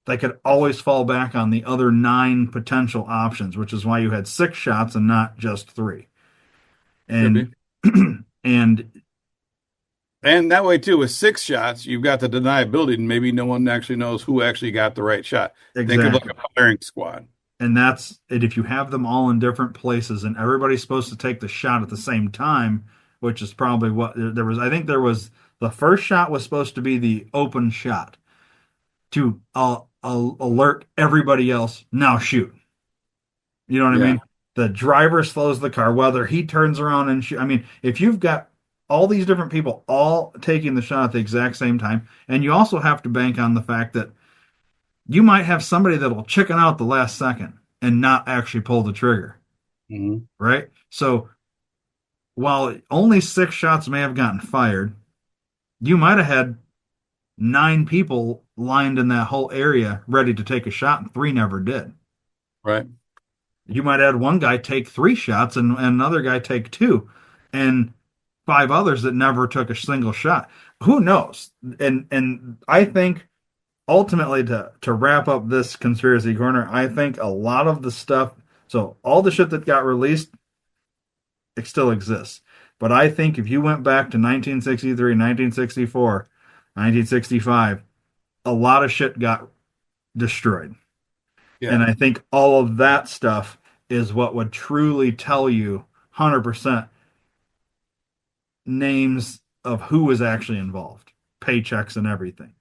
They could always fall back on the other nine potential options, which is why you had six shots and not just three. Could be. And and And that way too, with six shots, you've got the deniability, and maybe no one actually knows who actually got the right shot. Think of like exactly. a firing squad. And that's it. If you have them all in different places and everybody's supposed to take the shot at the same time, which is probably what there was. I think there was the first shot was supposed to be the open shot to alert everybody else. Now shoot. You know what I Yeah. mean? The driver slows the car, whether he turns around and shoot. I mean, if you've got all these different people all taking the shot at the exact same time, and you also have to bank on the fact that you might have somebody that will chicken out the last second and not actually pull the trigger, Hmm. right? So while only six shots may have gotten fired, you might have had nine people lined in that whole area ready to take a shot, and three never did. Right. You might have had one guy take three shots and another guy take two, and five others that never took a single shot. Who knows? And I think ultimately to wrap up this conspiracy corner, I think a lot of the stuff, so all the shit that got released, it still exists. But I think if you went back to 1963, 1964, 1965, a lot of shit got destroyed. Yeah. And I think all of that stuff is what would truly tell you 100% names of who was actually involved, paychecks and everything.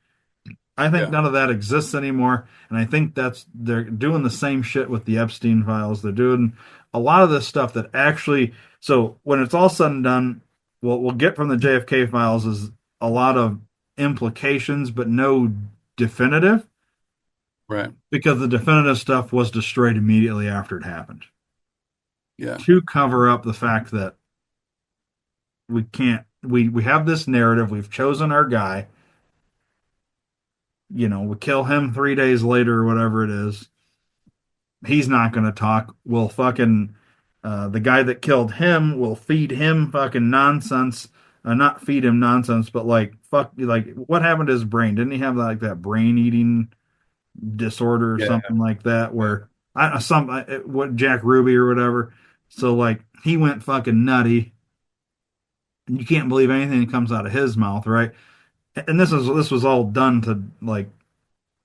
I think Yeah. none of that exists anymore, and I think they're doing the same shit with the Epstein files. They're doing a lot of this stuff that actually. So when it's all said and done, what we'll get from the JFK files is a lot of implications, but no definitive, Right. because the definitive stuff was destroyed immediately after it happened Yeah. to cover up the fact that we can't. We have this narrative. We've chosen our guy. We kill him 3 days later or whatever it is. He's not going to talk. We'll fucking the guy that killed him will feed him fucking nonsense. Not feed him nonsense, but like fuck, like what happened to his brain? Didn't he have like that brain eating disorder or Yeah. something like that? Where what Jack Ruby or whatever. So like he went fucking nutty. And you can't believe anything that comes out of his mouth, right? And this was all done to like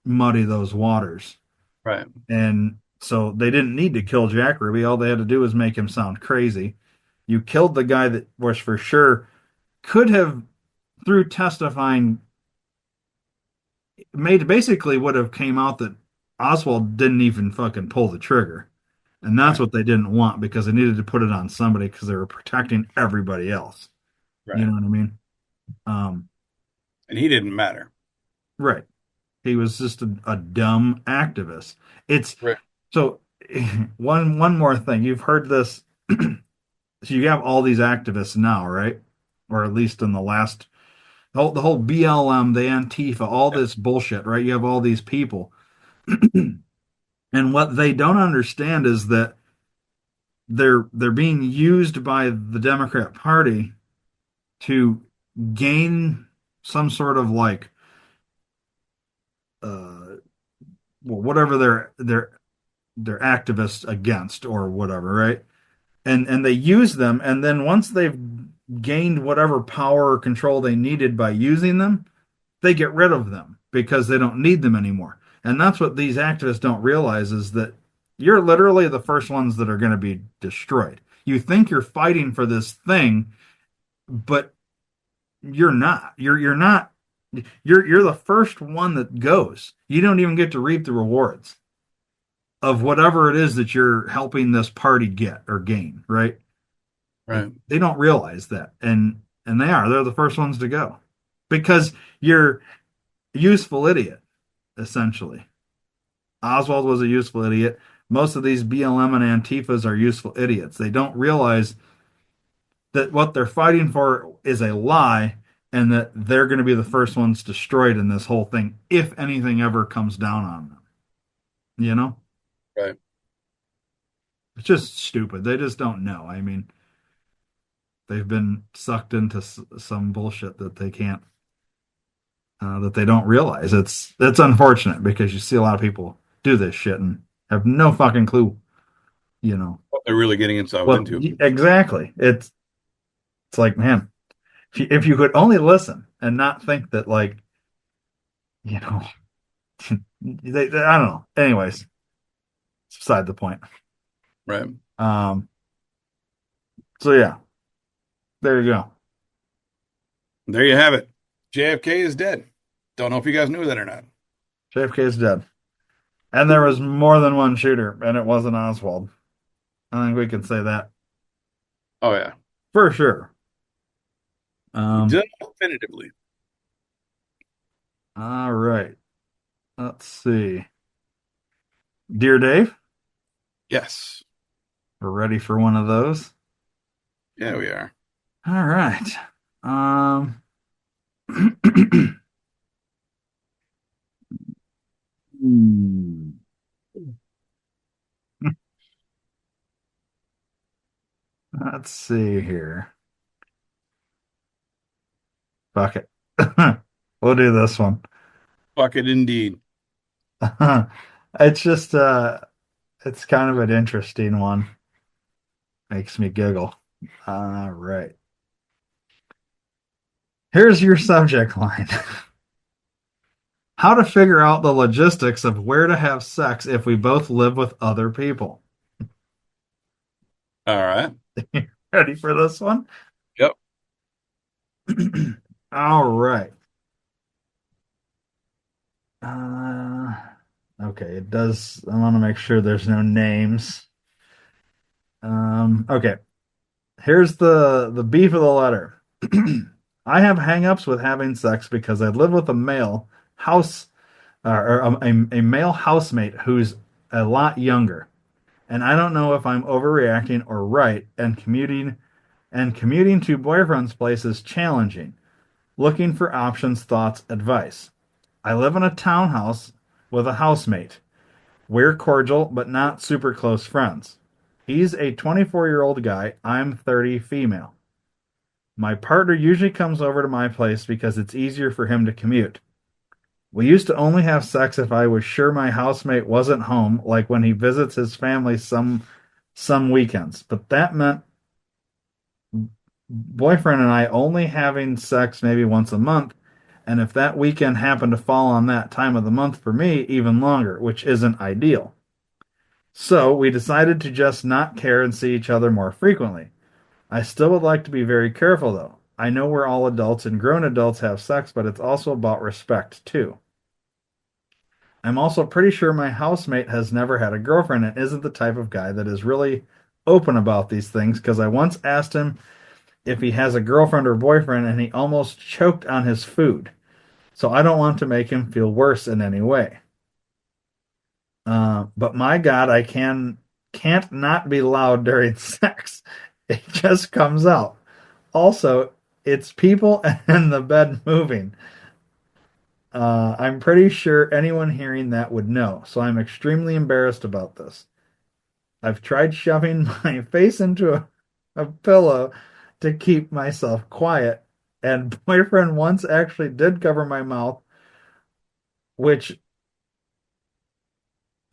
muddy those waters. Right. And so they didn't need to kill Jack Ruby. All they had to do was make him sound crazy. You killed the guy that was for sure could have, through testifying, made basically would have came out that Oswald didn't even fucking pull the trigger. And that's Right. what they didn't want because they needed to put it on somebody because they were protecting everybody else. You Right. know what I mean? Um, And he didn't matter. right. He was just a dumb activist. It's Right. so one more thing. You've heard this. So you have all these activists now, right? Or at least in the whole BLM, the Antifa, all this bullshit, right? You have all these people. And what they don't understand is that they're being used by the Democrat Party to gain some sort of like well, whatever they're activists against or whatever, right? And they use them, and then once they've gained whatever power or control they needed by using them, they get rid of them because they don't need them anymore. And that's what these activists don't realize is that you're literally the first ones that are going to be destroyed. You think you're fighting for this thing, but you're not. You're not. You're the first one that goes. You don't even get to reap the rewards of whatever it is that you're helping this party get or gain, right? Right. They don't realize that. And they're the first ones to go. Because you're a useful idiot, essentially. Oswald was a useful idiot. Most of these BLM and Antifas are useful idiots. They don't realize that what they're fighting for is a lie and that they're going to be the first ones destroyed in this whole thing if anything ever comes down on them. You know? Right. It's just stupid. They just don't know. I mean, they've been sucked into some bullshit that they can't, that they don't realize. It's unfortunate because you see a lot of people do this shit and have no fucking clue, you know. What they're really getting themselves Well, into. exactly. It's like, man, if you could only listen and not think that, like, you know, I don't know. Anyways, it's beside the point. Right. Um, so yeah, there you go. There you have it. JFK is dead. Don't know if you guys knew that or not. JFK is dead, and there was more than one shooter, and it wasn't Oswald. I think we can say that Oh yeah. for sure. Um, Definitively. all right. Let's see. Dear Dave, Yes. we're ready for one of those. Yeah, we are. All right. Um, hmm. Let's see here. Fuck it. We'll do this one. Fuck it indeed. It's just it's kind of an interesting one. Makes me giggle. All right. Here's your subject line. How to figure out the logistics of where to have sex if we both live with other people. All right. Ready for this one? Yep. All right. Uh, okay, it does. I want to make sure there's no names. Okay. Here's the beef of the letter. I have hangups with having sex because I live with a male house or a male housemate who's a lot younger, and I don't know if I'm overreacting or right. And commuting to boyfriend's place is challenging. Looking for options, thoughts, advice. I live in a townhouse with a housemate. We're cordial, but not super close friends. He's a 24-year-old guy. I'm 30 female. My partner usually comes over to my place because it's easier for him to commute. We used to only have sex if I was sure my housemate wasn't home, like when he visits his family some weekends. But that meant boyfriend and I only having sex maybe once a month, and if that weekend happened to fall on that time of the month for me, even longer, which isn't ideal. So we decided to just not care and see each other more frequently. I still would like to be very careful though. I know we're all adults and grown adults have sex, but it's also about respect too. I'm also pretty sure my housemate has never had a girlfriend and isn't the type of guy that is really open about these things because I once asked him if he has a girlfriend or boyfriend and he almost choked on his food. So I don't want to make him feel worse in any way. But my God, I can't not be loud during sex. It just comes out. Also, it's people and the bed moving. I'm pretty sure anyone hearing that would know, so I'm extremely embarrassed about this. I've tried shoving my face into a pillow to keep myself quiet, and boyfriend once actually did cover my mouth, which,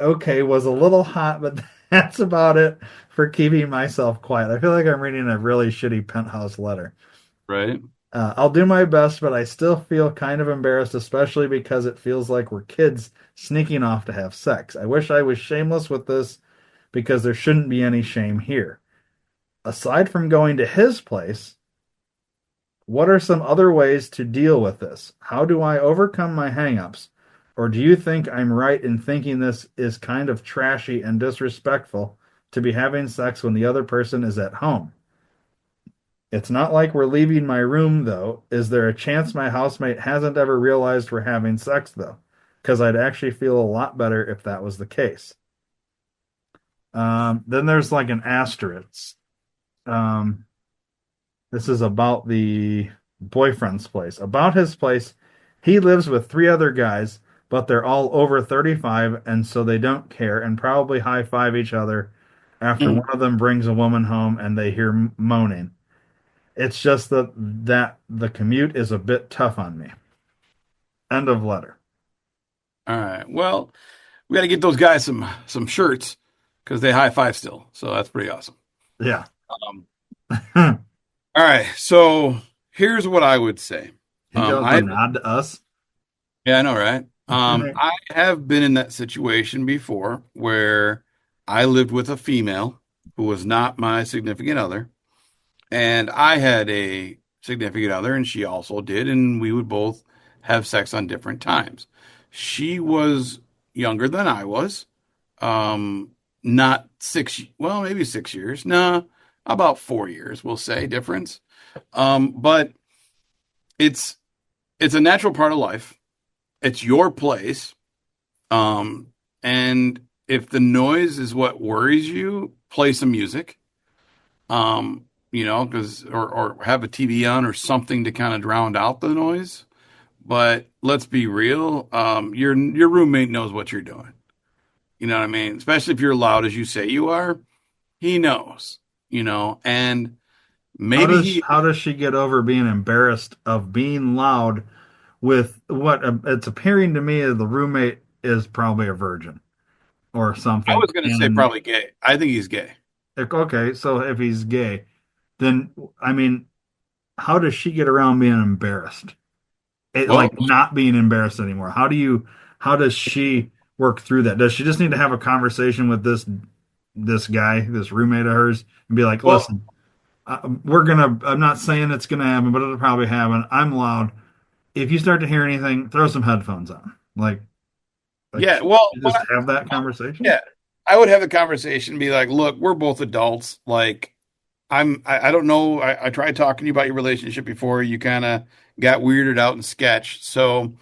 okay, was a little hot, but that's about it for keeping myself quiet. I feel like I'm reading a really shitty penthouse letter. Right? I'll do my best, but I still feel kind of embarrassed, especially because it feels like we're kids sneaking off to have sex. I wish I was shameless with this because there shouldn't be any shame here. Aside from going to his place, what are some other ways to deal with this? How do I overcome my hangups? Or do you think I'm right in thinking this is kind of trashy and disrespectful to be having sex when the other person is at home? It's not like we're leaving my room, though. Is there a chance my housemate hasn't ever realized we're having sex, though? Because I'd actually feel a lot better if that was the case. Then there's like an asterisk. Um, this is about the boyfriend's place. About his place, he lives with three other guys, but they're all over 35, and so they don't care and probably high five each other after Mm. one of them brings a woman home and they hear moaning. It's just that the commute is a bit tough on me. End of letter. All right. Well, we got to get those guys some shirts because they high five still. So that's pretty awesome. Yeah. Um, all right. So here's what I would say. He does the I nod to us. Yeah, I know, right? Right. I have been in that situation before where I lived with a female who was not my significant other, and I had a significant other, and she also did, and we would both have sex on different times. She was younger than I was, not well, maybe 6 years. No, about 4 years, we'll say difference. But it's it's a natural part of life. It's your place. And if the noise is what worries you, play some music. Because or have a TV on or something to kind of drown out the noise. But let's be real, your roommate knows what you're doing. You know what I mean? Especially if you're loud as you say you are, he knows. And maybe he How does she get over being embarrassed of being loud with what it's appearing to me as the roommate is probably a virgin or I something? was gonna say And probably gay. I think he's gay. okay, so if he's gay, then I mean, how does she get around being embarrassed? Well, Like not being embarrassed anymore. How does she work through that? Does she just need to have a conversation with this guy, this roommate of hers, and be like, well, listen, we're gonna. I'm not saying it's gonna happen, but it'll probably happen. I'm loud. If you start to hear anything, throw some headphones on. Like yeah. Well, you just have that conversation. yeah, I would have the conversation and be like, look, we're both adults. Like, I don't know. I tried talking to you about your relationship before. You kind of got weirded out and sketched. So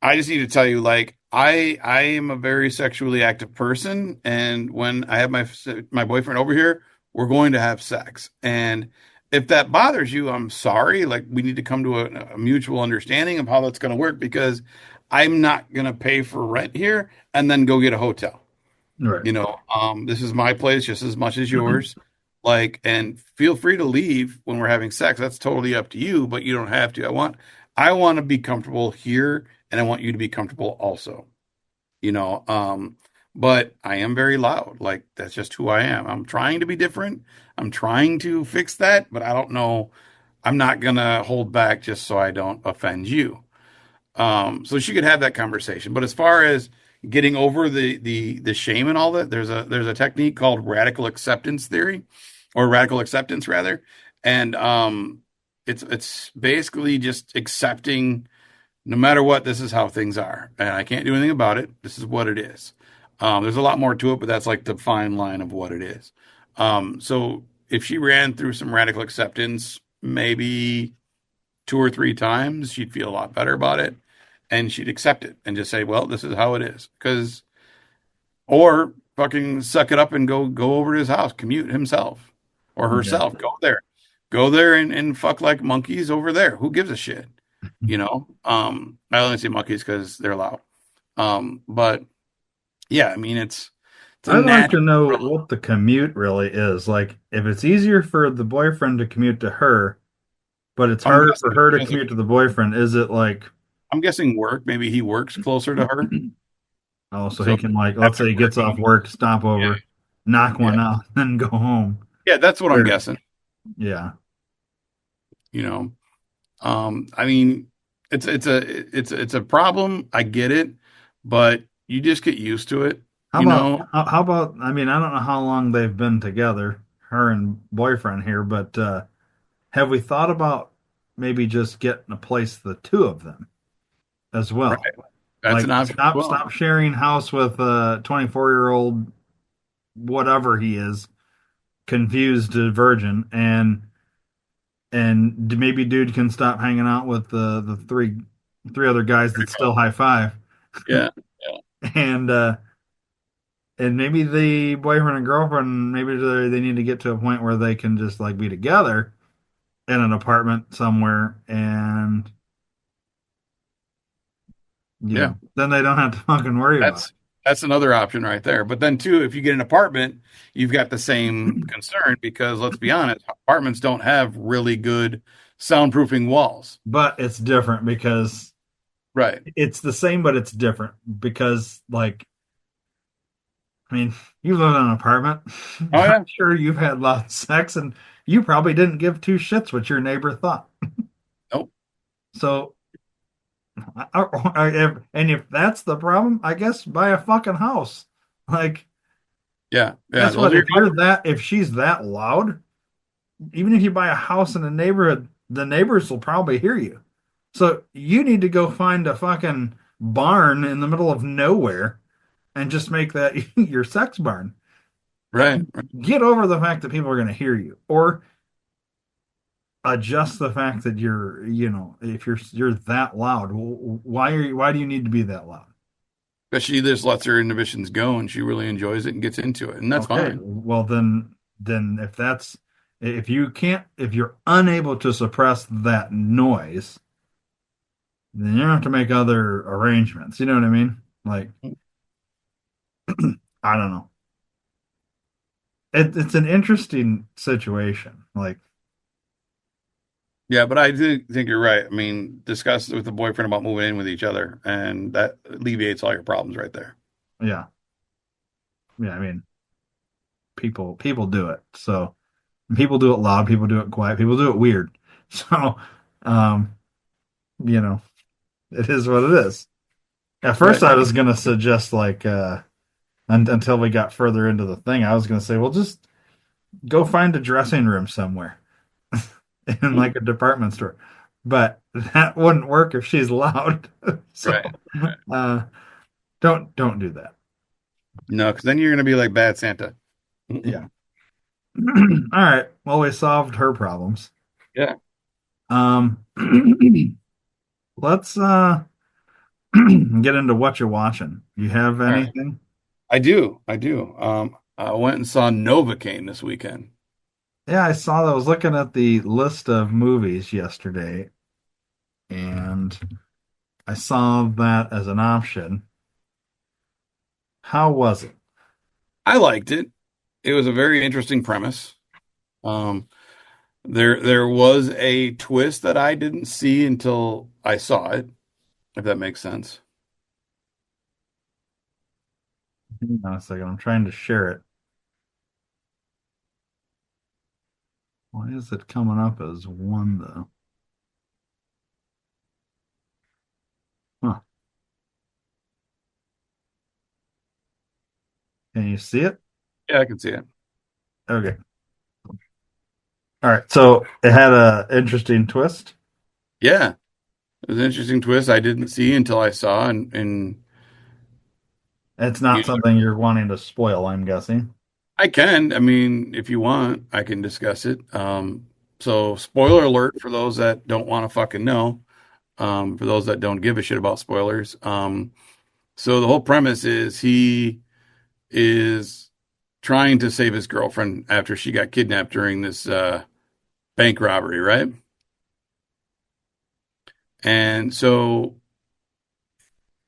I just need to tell you, like, I am a very sexually active person, and when I have my boyfriend over here, we're going to have sex. And if that bothers you, I'm sorry. Like, we need to come to a mutual understanding of how that's going to work because I'm not going to pay for rent here and then go get a hotel. Right. This is my place just as much as yours. Like, and feel free to leave when we're having sex. That's totally up to you, but you don't have to. I want to be comfortable here, and I want you to be comfortable also. You know, um, but I am very loud. Like, that's just who I am. I'm trying to be different. I'm trying to fix that, but I don't know. I'm not gonna hold back just so I don't offend you. So she could have that conversation. But as far as getting over the shame and all that, there's a technique called radical acceptance theory, or radical acceptance rather, and it's basically just accepting no matter what, this is how things are, and I can't do anything about it. This is what it is. There's a lot more to it, but that's like the fine line of what it is. So if she ran through some radical acceptance, maybe 2 or 3 times, she'd feel a lot better about it and she'd accept it and just say, well, this is how it is. Or fucking suck it up and go over to his house, commute himself. or Yeah. herself. Go there and fuck like monkeys over there. Who gives a shit? I only say monkeys because they're loud. But yeah, I mean it's a I'd like natural. to know what the commute really is. Like, if it's easier for the boyfriend to commute to her, but it's I'm harder for guessing her to because of, commute to the boyfriend, is it like, I'm guessing work. Maybe he works closer to her, oh, so so he can, like, let's after say he gets off working, work, stop yeah, over, knock yeah, one out, then go home. yeah. That's what I'm Or, guessing. yeah. You know, I mean, it's a problem. I get it, but you just get used to it. How You about know, how about I mean, I don't know how long they've been together, her and boyfriend here, but have we thought about maybe just getting a place the two of them as right? well? That's Like, an option as stop well, sharing house with a 24-year-old whatever he is, confused virgin, and maybe dude can stop hanging out with the three other guys that still high five, yeah, yeah, and maybe the boyfriend and girlfriend, maybe they need to get to a point where they can just like be together in an apartment somewhere, and yeah. then they don't have to fucking worry about That's that's another option right there. But then too, if you get an apartment, you've got the same it. concern because let's be honest, apartments don't have really good soundproofing walls. But it's different because Right. it's the same, but it's different because, like, I mean, you live in an apartment. Oh I'm yeah. sure you've had lots of sex, and you probably didn't give two shits what your neighbor thought. Nope. So, and if that's the problem, I guess buy a fucking house. Like, Yeah. Yeah. guess Those what? are your If she's that loud, even if you buy a house in a neighborhood, the neighbors will probably hear you. So you need to go find a fucking barn in the middle of nowhere and just make that your sex barn. right. Right. Get over the fact that people are going to hear you, or adjust the fact that if you're that loud, why do you need to be that loud? But she just lets her inhibitions go and she really enjoys it and gets into it. And that's Okay, fine. well then if you're unable to suppress that noise, then you have to make other arrangements. You know what I mean? Like, I don't know. It's an interesting situation. Like, Yeah, but I do think you're right. I mean, discuss with the boyfriend about moving in with each other, and that alleviates all your problems right there. yeah, yeah. I mean, people do it. So people do it loud. People do it quiet. People do it weird. So, um, you know, it is what it is. At first, Right. I was gonna suggest like until we got further into the thing, I was gonna say, well, just go find a dressing room somewhere in like a department store. But that wouldn't work if she's loud. Right. So Right. uh don't do that. No, because then you're going to be like bad Santa. Yeah. All right. Well, we solved her problems. Yeah. Um let's get into what you're watching. You have All right. anything? I do. I do. I went and saw Novocaine this weekend. Yeah, I saw that. I was looking at the list of movies yesterday, and I saw that as an option. How was it? I liked it. It was a very interesting premise. Um, there was a twist that I didn't see until I saw it, if that makes sense. Hang on a second. I'm trying to share it. Why is it coming up as one though? Huh. Can you see it? Yeah, I can see it. Okay. All right. So it had a interesting twist. Yeah, it was an interesting twist I didn't see until I saw, and It's you not something you're wanting to spoil, I'm guessing. I can. I mean, if you want, I can discuss it. So spoiler alert for those that don't want to fucking know. For those that don't give a shit about spoilers. So the whole premise is he is trying to save his girlfriend after she got kidnapped during this bank robbery, right? And so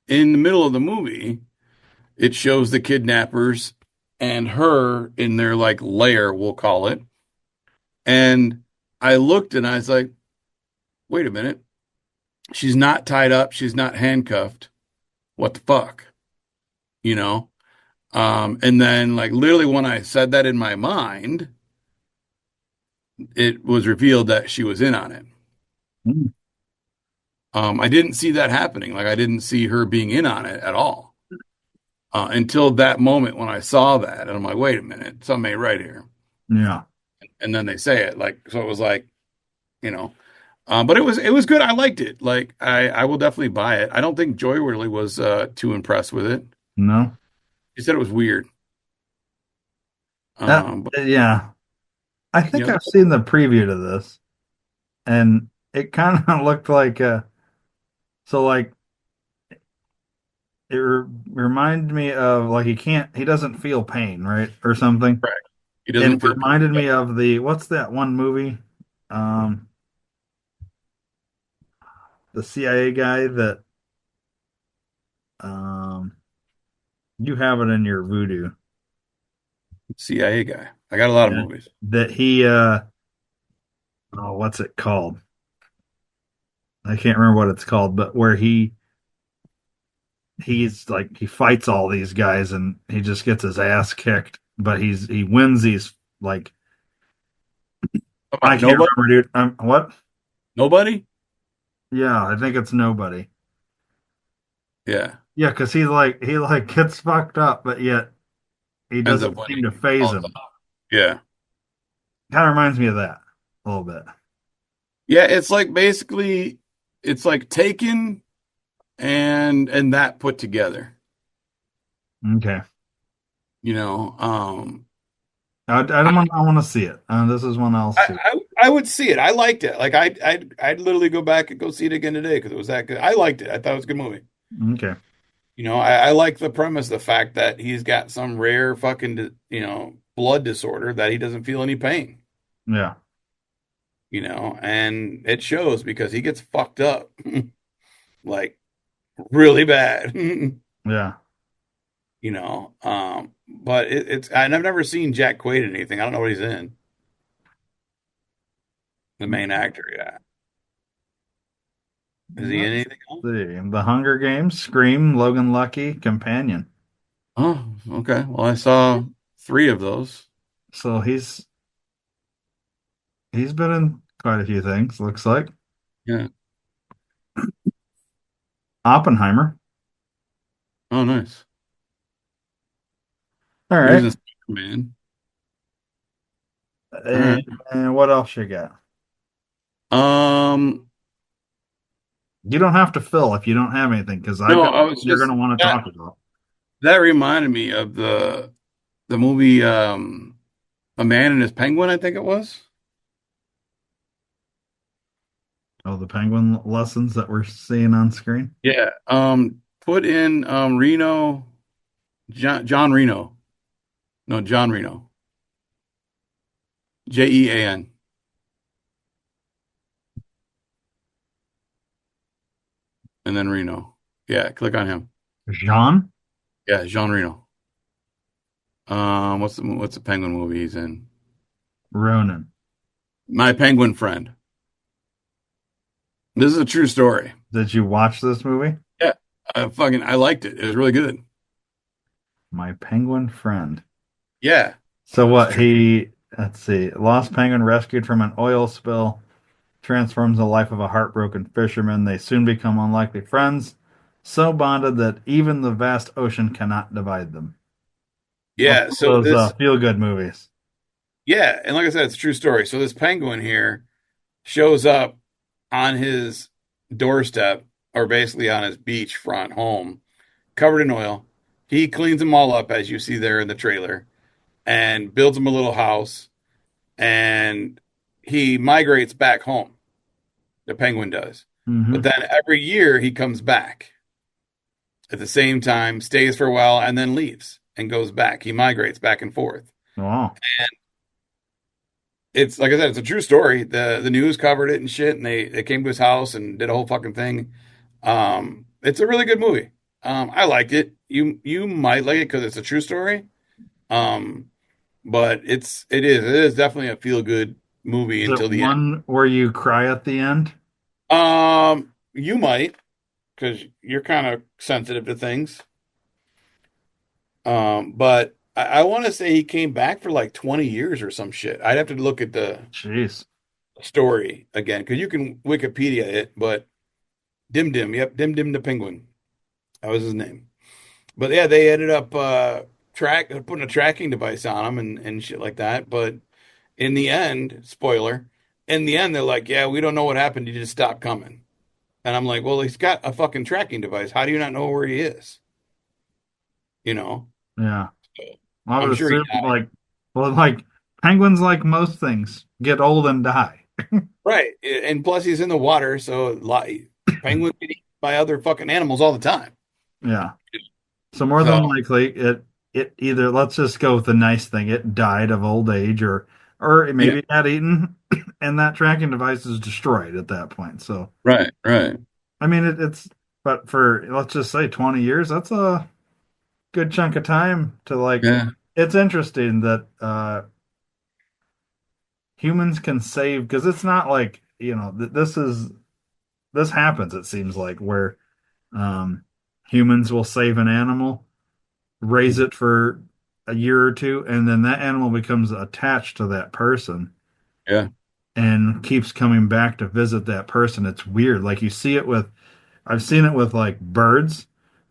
in the middle of the movie, it shows the kidnappers and her in their like lair, we'll call it. And I looked and I was like, wait a minute. She's not tied up. She's not handcuffed. What the fuck? You know? And then like literally when I said that in my mind, it was revealed that she was in on it. Mm. I didn't see that happening. Like I didn't see her being in on it at all until that moment when I saw that, and I'm like, wait a minute, something ain't right here. Yeah. And then they say it like, so it was like, you know, but it was good. I liked it. Like I will definitely buy it. I don't think Joy really was too impressed with it. No. She said it was weird. That, But yeah. I you think know, I've seen the preview to this, and it kind of looked like so like it reminded me of like he doesn't feel pain, right? Or something. correct. He And doesn't it feel pain. reminded Yep. me of the what's that one movie? Um the CIA guy that um you have it in your voodoo. CIA guy. I got a lot of Yeah. movies. That he oh what's it called? I can't remember what it's called, but where he's like he fights all these guys and he just gets his ass kicked, but he wins these like I About can't nobody. remember, dude. What? Nobody. Yeah, I think it's nobody. Yeah. Yeah, because he like gets fucked up, but yet he Ends doesn't up seem winning to phase all the him. time. Yeah. Kind of reminds me of that a little bit. Yeah. It's like basically, it's like Taken and that put together. Okay, You know, I want to see it. This is one I'll I, see. I would see it. I liked it. Like I'd literally go back and go see it again today because it was that good. I liked it. I thought it was a good movie. Okay, You know, I like the premise, the fact that he's got some rare fucking, blood disorder that he doesn't feel any pain, yeah, and it shows because he gets fucked up like really bad, yeah. but and I've never seen Jack Quaid in anything. I don't know what he's in, the main actor. Yeah. Is he in Let's anything else? see. The Hunger Games, Scream, Logan Lucky, Companion. Oh, okay. Well, I saw three of those. So he's been in quite a few things. Looks like Yeah. Oppenheimer. Oh, nice. All He was right, in Spider-Man. All and, right. and what else you got? Um, You don't have to fill if you don't have anything, because I've no, got I was you're going just to want to that talk about. that reminded me of the movie A Man and His Penguin, I think it was. Oh, the penguin lessons that we're seeing on screen. Yeah. Put in Reno, John Reno. No, John Reno. Jean. And then Reno. Yeah, click on him. Jean Yeah, Jean Reno. What's the penguin movie he's in? Ronan. My Penguin Friend. This is a true story. Did you watch this movie? Yeah. I liked it. It was really good. My Penguin Friend. Yeah. So It's what true. let's see, lost penguin rescued from an oil spill transforms the life of a heartbroken fisherman. They soon become unlikely friends, so bonded that even the vast ocean cannot divide them. One Yeah. of So those this, feel-good movies. yeah. And like I said, it's a true story. So this penguin here shows up on his doorstep or basically on his beachfront home, covered in oil. He cleans them all up, as you see there in the trailer, and builds them a little house. And he migrates back home. The penguin does. But Hmm. then every year he comes back at the same time, stays for a while, and then leaves. and goes back. He migrates back and forth. Oh, It's like I said, it's a true story. The news covered it and shit, and they came to his house and did a whole fucking thing. It's a really good movie. I liked it. You might like it because it's a true story. Um, but it is definitely a feel good movie is it until the end. one where you cry at the end? You might because you're kind of sensitive to things. But I want to say he came back for like 20 years or some shit. I'd have to look at the Jeez. story again because you can Wikipedia it, but Dim Dim, yep, Dim Dim the Penguin. That was his name. But yeah, they ended up putting a tracking device on him and shit like that. But in the end, spoiler, in the end, they're like, yeah, we don't know what happened. He just stopped coming. And I'm like, well, he's got a fucking tracking device. How do you not know where he is? You know? Yeah. I I'm would sure he assume died. like penguins, like most things, get old and die. Right. And plus, he's in the water, so like, penguins get eaten by other fucking animals all the time. Yeah. So more So, than likely, it either, let's just go with the nice thing, it died of old age, or it yeah. maybe it got eaten, and that tracking device is destroyed at that point. So Right. Right. I mean, it's but for, let's just say, 20 years, that's a good chunk of time to like. Yeah. It's interesting that humans can save, because it's not like, this happens, it seems like, where um, humans will save an animal, raise it for a year or two, and then that animal becomes attached to that person Yeah. and keeps coming back to visit that person. It's weird. Like, you see it with, I've seen it with like birds,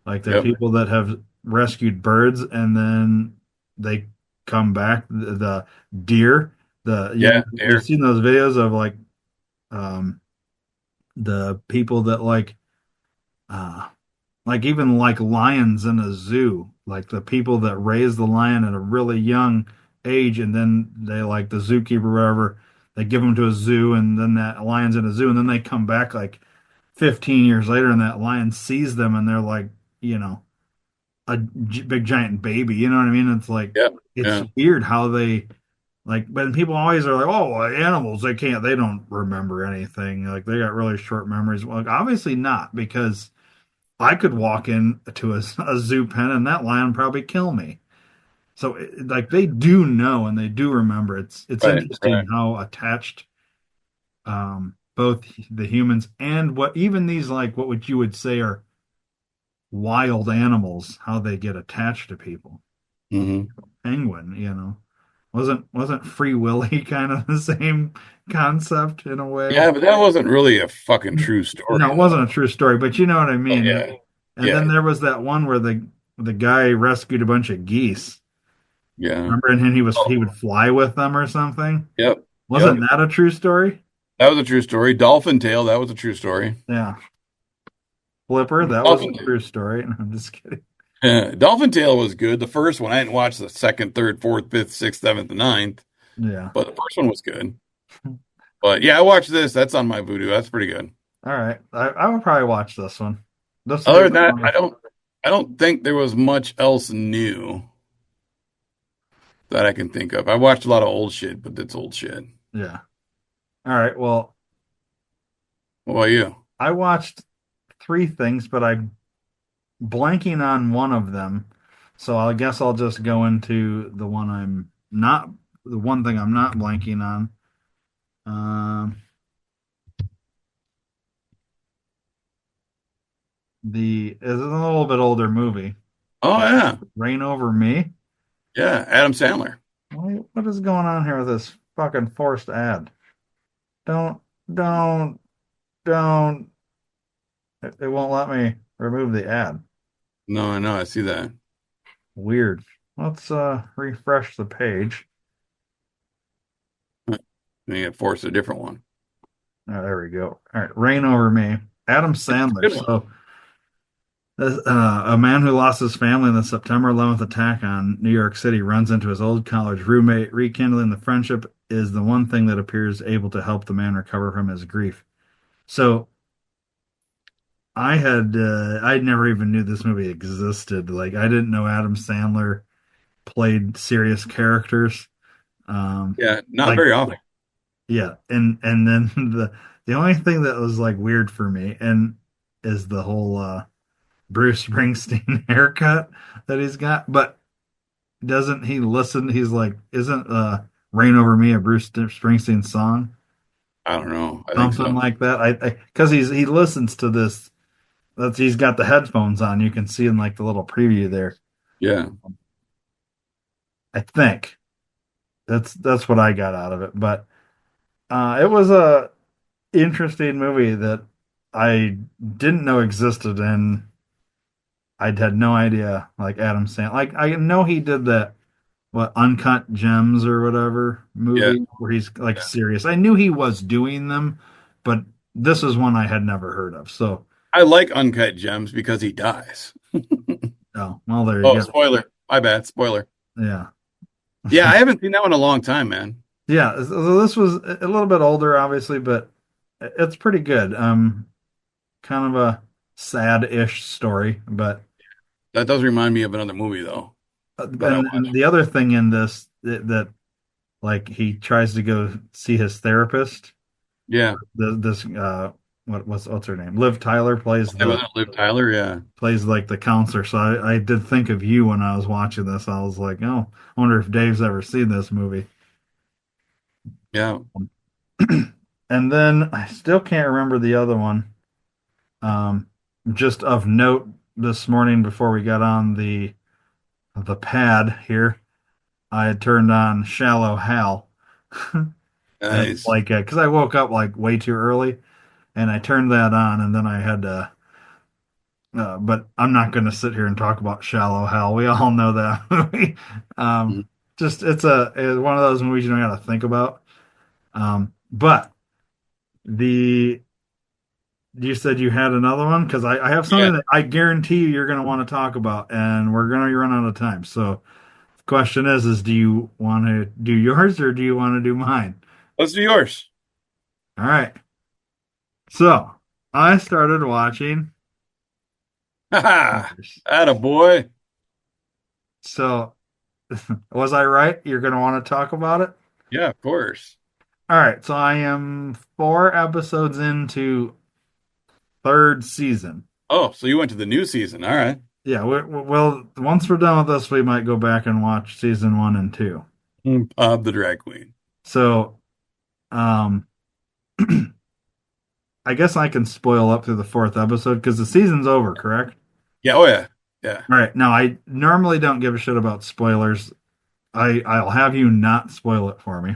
like the Yep. people that have rescued birds and then they come back. The deer, Yeah. you've Air. seen those videos of like um, the people that uh, like even like lions in a zoo, like the people that raise the lion at a really young age, and then they, like the zookeeper or whatever, they give them to a zoo, and then that lion's in a zoo, and then they come back like 15 years later, and that lion sees them, and they're like, you know, a big giant baby. You know what I mean? It's like, Yep. it's Yeah. weird how they, like, but people always are like, oh, well, animals, they don't remember anything. Like, they got really short memories. Well, like, obviously not, because I could walk into a zoo pen and that lion probably kill me. So, like, they do know and they do remember. It's Right. interesting Right. how attached both the humans and what even these, like, what would you would say are wild animals, how they get attached to people. Hmm. Penguin, wasn't Free Willy kind of the same concept in a way? Yeah, but that wasn't really a fucking true story, No, it wasn't a though. true story, but you know what I Oh, mean. yeah. And then Yeah. there was that one where the guy rescued a bunch of geese. Yeah. Remember, and then he would Oh, fly with them or something. yep. Wasn't Yep. that a true story? That was a true story. Dolphin Tale, that was a true story. Yeah. Flipper, that was a Dolphin, true story. No, I'm just kidding. Dolphin Tale was good. The first one, I didn't watch the second, third, fourth, fifth, sixth, seventh, and ninth, Yeah. but the first one was good. But yeah, I watched this. That's on my Voodoo. That's pretty good. All right. I would probably watch this one. This will be Other than that, one of, I don't think there was much else new that I can think of. I watched a lot of old shit, but that's old shit. yeah. All right. Well, What about you? I watched three things, but I'm blanking on one of them. So I guess I'll just go into the one thing I'm not blanking on. Um, the is a little bit older movie. Oh yeah, Rain Over Me. yeah, Adam Sandler. What is going on here with this fucking forced ad? Don't, don't, don't. It won't let me remove the ad. No, I know, I see that. Weird. Let's refresh the page. Then you get forced a different one. Oh, there we go. All right, Rain Over Me. Adam It's a Sandler. good one. So, a man who lost his family in the September 11th attack on New York City runs into his old college roommate. Rekindling the friendship is the one thing that appears able to help the man recover from his grief. So, I never even knew this movie existed. Like, I didn't know Adam Sandler. played serious characters. Yeah, not Like very often. yeah, and then the only thing that was like weird for me and is the whole Bruce Springsteen haircut that he's got. But doesn't he listen? He's like, isn't "Rain Over Me" a Bruce Springsteen song? I don't know. I think Something so. like that. I because he listens to this. That's he's got the headphones on. You can see in like the little preview there. Yeah. I think that's what I got out of it. But it was a interesting movie that I didn't know existed, and I had no idea. Like Adam Sandler, like I know he did that what Uncut Gems or whatever Yeah. movie where he's like Yeah. serious. I knew he was doing them, but this is one I had never heard of. So, I like Uncut Gems because he dies. oh, well, there Oh, you go. spoiler. My bad. Spoiler. Yeah. Yeah, I haven't seen that one in a long time, man. Yeah, so this was a little bit older, obviously, but it's pretty good. Kind of a sad-ish story, but That does remind me of another movie though that I and watched. the other thing in this that like he tries to go see his therapist. Yeah. This what's her name? Liv Tyler It wasn't Liv Tyler. Yeah. plays like the counselor. So I did think of you when I was watching this. I was like, oh, I wonder if Dave's ever seen this movie. Yeah. And then I still can't remember the other one. Um, just of note, this morning before we got on the pad here, I had turned on Shallow Hal, and Nice. like because I woke up like way too early, and I turned that on, and then I had to. But I'm not going to sit here and talk about Shallow Hal. We all know that movie. Mhm. Just it's one of those movies you don't got to think about. But the you said you had another one because I have Yeah. something that I guarantee you're going to want to talk about, and we're going to run out of time. So the question is do you want to do yours or do you want to do mine? Let's do yours. All right. So I started watching Ha Traitors. ha. Boy. So was I right? You're going to want to talk about it? Yeah, of course. All right. So I am 4 episodes into third season. Oh, so you went to the new season. All right. Yeah. Well, once we're done with this, we might go back and watch season one and two. Bob the drag queen. So, um, I guess I can spoil up through the fourth episode because the season's over, correct? Yeah. Oh yeah. Yeah. All right. Now, I normally don't give a shit about spoilers. I'll have you not spoil it for me.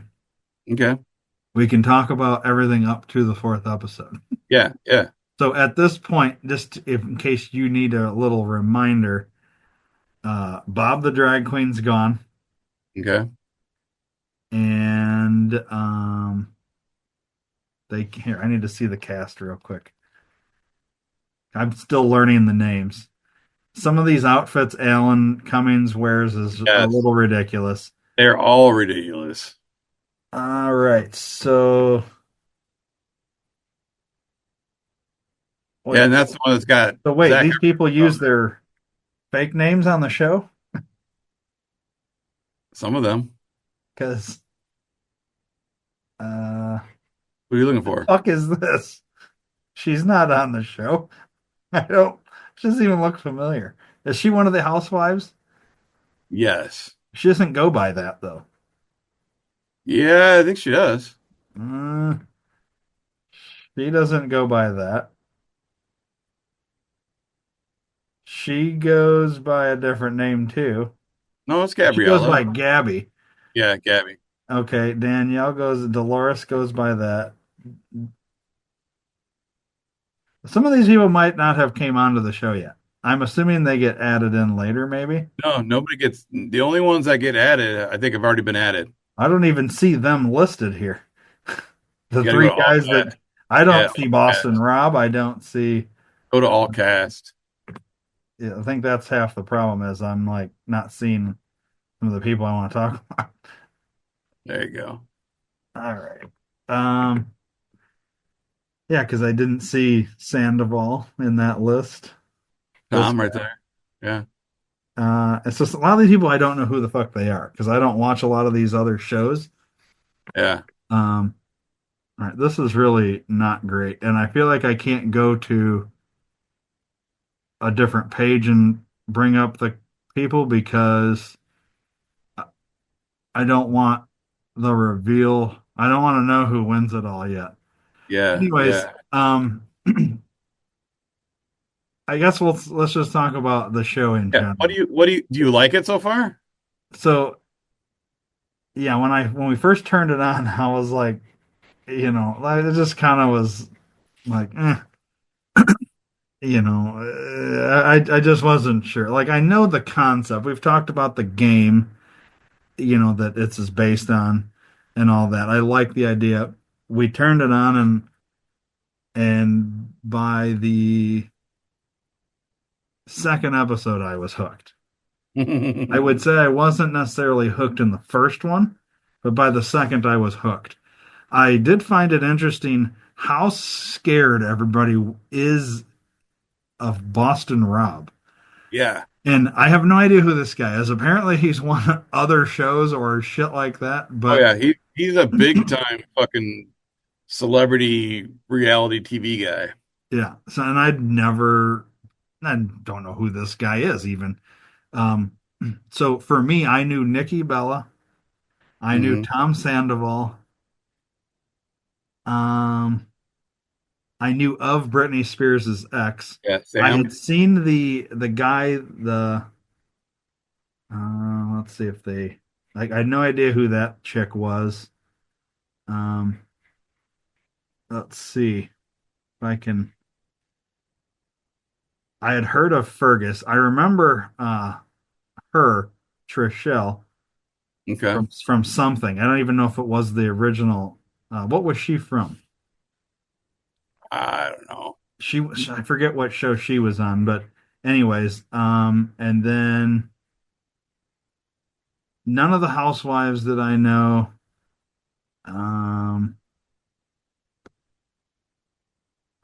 Okay. We can talk about everything up to the fourth episode. Yeah. Yeah. So at this point, just if, in case you need a little reminder, Bob the drag queen's gone, Okay. and they here. I need to see the cast real quick. I'm still learning the names. Some of these outfits Alan Cummings wears is a Yes. little ridiculous. They're all ridiculous. All right, so Yeah, wait, and that's the one that's got so wait, Zach these people Efron use on there. their fake names on the show? Some of them. Because uh, What are you looking for? fuck is this? She's not on the show. I don't. She doesn't even look familiar. Is she one of the housewives? Yes. She doesn't go by that though. Yeah, I think she does. Uh, she doesn't go by that. She goes by a different name too. No, it's She goes Gabriella. by Gabby. Yeah, Gabby. Okay, Dolores goes by that. Some of these people might not have came onto the show yet. I'm assuming they get added in later, maybe. No, nobody gets the only ones that get added, I think have already been added. I don't even see them listed here. The You gotta go three to all guys that cast. I Yeah, don't see all Boston cast. Rob. I don't see. Go to all cast. Yeah, I think that's half the problem is I'm like not seeing some of the people I want to talk about. There you go. All right. Um, yeah, because I didn't see Sandoval in that list. This Tom right guy. there. Yeah. It's just a lot of these people I don't know who the fuck they are because I don't watch a lot of these other shows. Yeah. Um, all right, this is really not great, and I feel like I can't go to a different page and bring up the people because I don't want the reveal. I don't want to know who wins it all yet. Yeah. Anyways, Yeah. I guess let's just talk about the show in Yeah. general. Do you like it so far? So yeah, when we first turned it on, I was like, like it just kind of was like, I just wasn't sure. Like I know the concept. We've talked about the game, that it's is based on and all that. I like the idea. We turned it on and by the second episode I was hooked. I would say I wasn't necessarily hooked in the first one, but by the second I was hooked. I did find it interesting how scared everybody is of Boston Rob. Yeah. And I have no idea who this guy is. Apparently, he's won other shows or shit like that. Oh But yeah. He's a big time fucking celebrity reality TV guy. yeah, so and I don't know who this guy is even. Um, so for me, I knew Nikki Bella, I knew Hmm. Tom Sandoval, um, I knew of Britney Spears' ex. Yeah. I had Sam. seen the guy, let's see if they like. I had no idea who that chick was. Um, let's see if I can. I had heard of Fergus. I remember her, Trishelle, Okay. from something. I don't even know if it was the original. What was she from? I don't know. I forget what show she was on, but anyways, and then none of the housewives that I know. Um,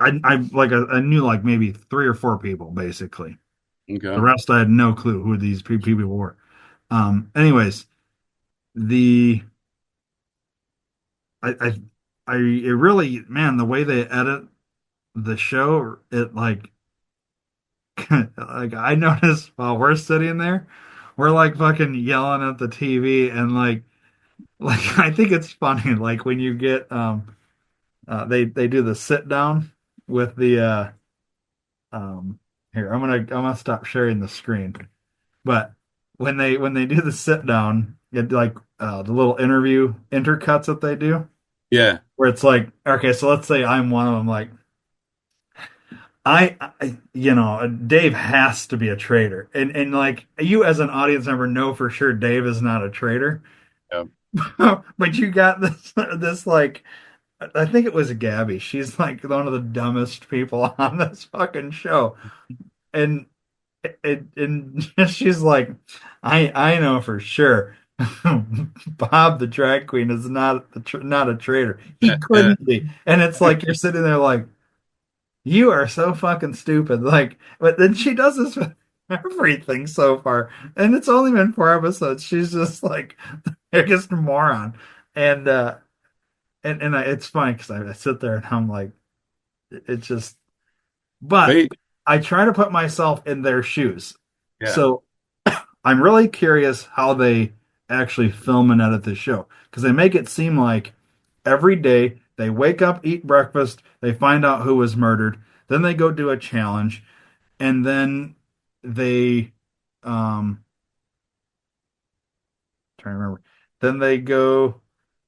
I like I knew like maybe three or four people basically. The Okay. rest I had no clue who these people were. Anyways, the I I it really, man, the way they edit the show, it like like I noticed while we're sitting there, we're like fucking yelling at the TV and like I think it's funny like when you get they do the sit down with the um here I'm gonna stop sharing the screen. But when they do the sit down, it like the little interview intercuts that they do Yeah. where it's like, okay, so let's say I'm one of them like Dave has to be a traitor. And like you as an audience member know for sure Dave is not a traitor. Yeah. But you got this like I think it was Gabby. She's like one of the dumbest people on this fucking show. And and she's like, I know for sure Bob the drag queen is not a traitor. He Yeah. couldn't be. And it's like you're sitting there like you are so fucking stupid. Like, but then she does this with everything so far, and it's only been four episodes. She's just like the biggest moron, and it's funny because I sit there and I'm like, it's just. But They, I try to put myself in their shoes, yeah. so I'm really curious how they actually film and edit this show because they make it seem like every day they wake up, eat breakfast, they find out who was murdered, then they go do a challenge, and then they trying to remember. Then they go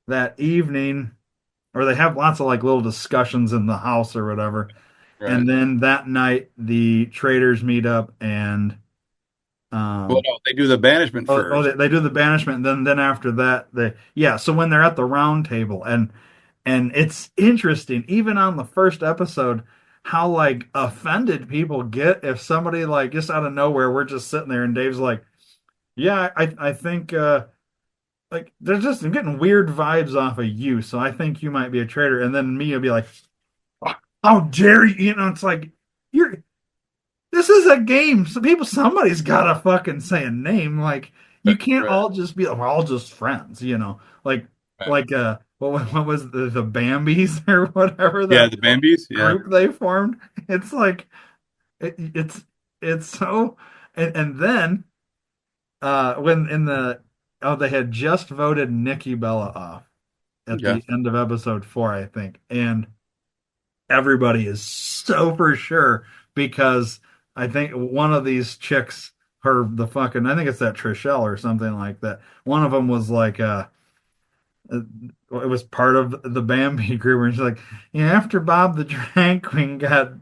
that evening, or they have lots of like little discussions in the house or whatever. Right. And then that night the traders meet up and Well, um no, they do the banishment first. they do the banishment and then after that so when they're at the round table and it's interesting even on the first episode how like offended people get if somebody like just out of nowhere we're just sitting there and Dave's like yeah I think like they're just getting weird vibes off of you so I think you might be a traitor and then me will be like how dare you it's like you're this is a game. So somebody's got to fucking say a name. Like you can't Right. all just be like, we're all just friends, you know? Right. Like what was the Bambies or whatever Yeah, that the Bambies. Yeah. group they formed? It's like it, it's so and then when in the oh they had just voted Nikki Bella off at Okay. the end of episode 4, I think, and everybody is so for sure because I think one of these chicks, the fucking, I think it's that Trishelle or something like that. One of them was like, it was part of the Bambi group, and she's like, yeah, after Bob the drag queen got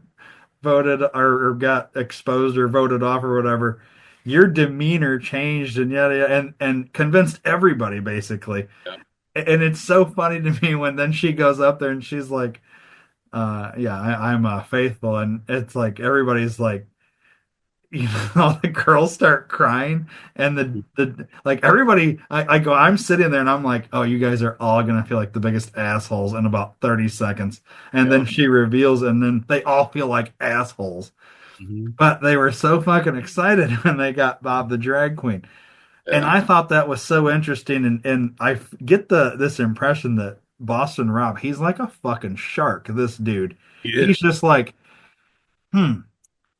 voted or got exposed or voted off or whatever, your demeanor changed and yada yada, and convinced everybody basically. Yeah. And it's so funny to me when then she goes up there and she's like, yeah, I'm faithful, and it's like everybody's like, you know, all the girls start crying, and the like everybody, I go, I'm sitting there, and I'm like, oh, you guys are all gonna feel like the biggest assholes in about 30 seconds, and then Yeah. she reveals, and then they all feel like assholes, Hmm. but they were so fucking excited when they got Bob the drag queen, and Yeah. I thought that was so interesting, and I get this impression that Boston Rob, he's like a fucking shark. This dude, He he's is. just like, hmm,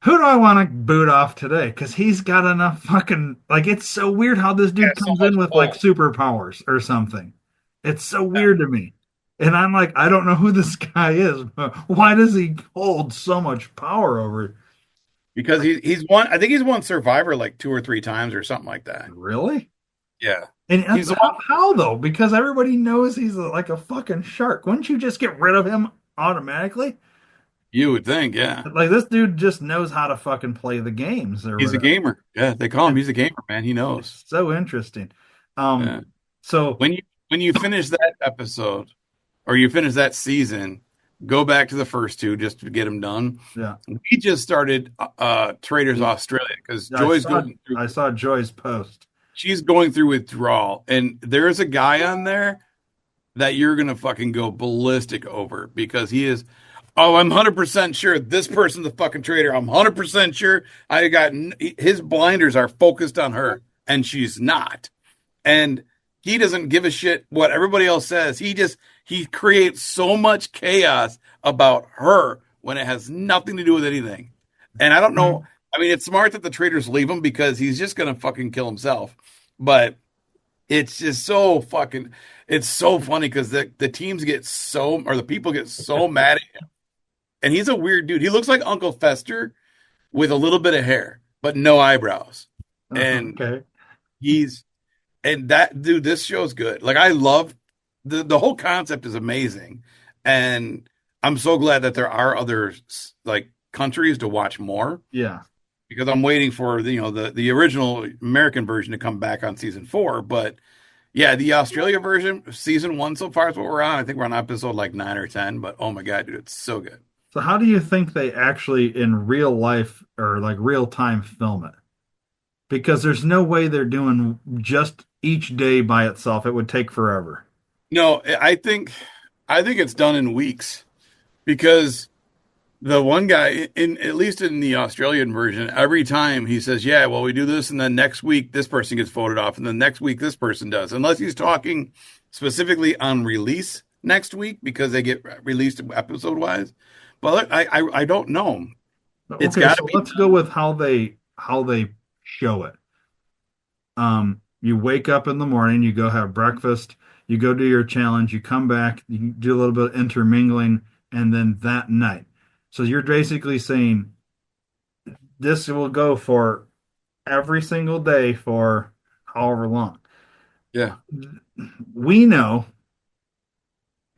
who do I want to boot off today? Because he's got enough fucking like. It's so weird how this Yeah, dude so comes much in with like pull. superpowers or something. It's so Yeah. weird to me, and I'm like, I don't know who this guy is. But why does he hold so much power over? Because he's won. I think he's won Survivor like 2 or 3 times or something like that. Really? Yeah. And He's the one. how though? Because everybody knows he's like a fucking shark. Wouldn't you just get rid of him automatically? You would think. Yeah. Like this dude just knows how to fucking play the games or He's a whatever. gamer. Yeah. They call him. It's, He's a gamer, man. He knows. it's so interesting. Um, Yeah. so When you finish that episode or you finish that season, go back to the first two just to get them done. yeah, We just started Traitors Australia because Joy's going through. I saw Joy's post. She's going through withdrawal, and there's a guy on there that you're gonna fucking go ballistic over because he is. Oh, I'm 100% sure this person's a fucking traitor. I'm 100% sure I got his blinders are focused on her, and she's not. And he doesn't give a shit what everybody else says. He creates so much chaos about her when it has nothing to do with anything. And I don't know. Mhm. I mean, it's smart that the traitors leave him because he's just gonna fucking kill himself. But it's just so fucking. It's so funny because the teams get so or the people get so mad at him. And he's a weird dude. He looks like Uncle Fester with a little bit of hair, but no eyebrows. And Okay. he's and that dude, this show's good. Like I love the whole concept is amazing, and I'm so glad that there are other like countries to watch more Yeah. because I'm waiting for the original American version to come back on season 4. But yeah, the Australia version, season 1 so far is what we're on. I think we're on episode like 9 or 10. But oh my god, dude, it's so good. So how do you think they actually in real life or like real time film it? Because there's no way they're doing just each day by itself. It would take forever. No, I think it's done in weeks because the one guy in at least in the Australian version, every time he says, "Yeah, well, we do this, and then next week this person gets voted off, and then next week this person does," unless he's talking specifically on release next week because they get released episode wise. But I don't know. It's Okay, got to so be let's go done. with how they show it. You wake up in the morning, you go have breakfast, you go do your challenge, you come back, you do a little bit of intermingling, and then that night. So you're basically saying this will go for every single day for however long. Yeah, We know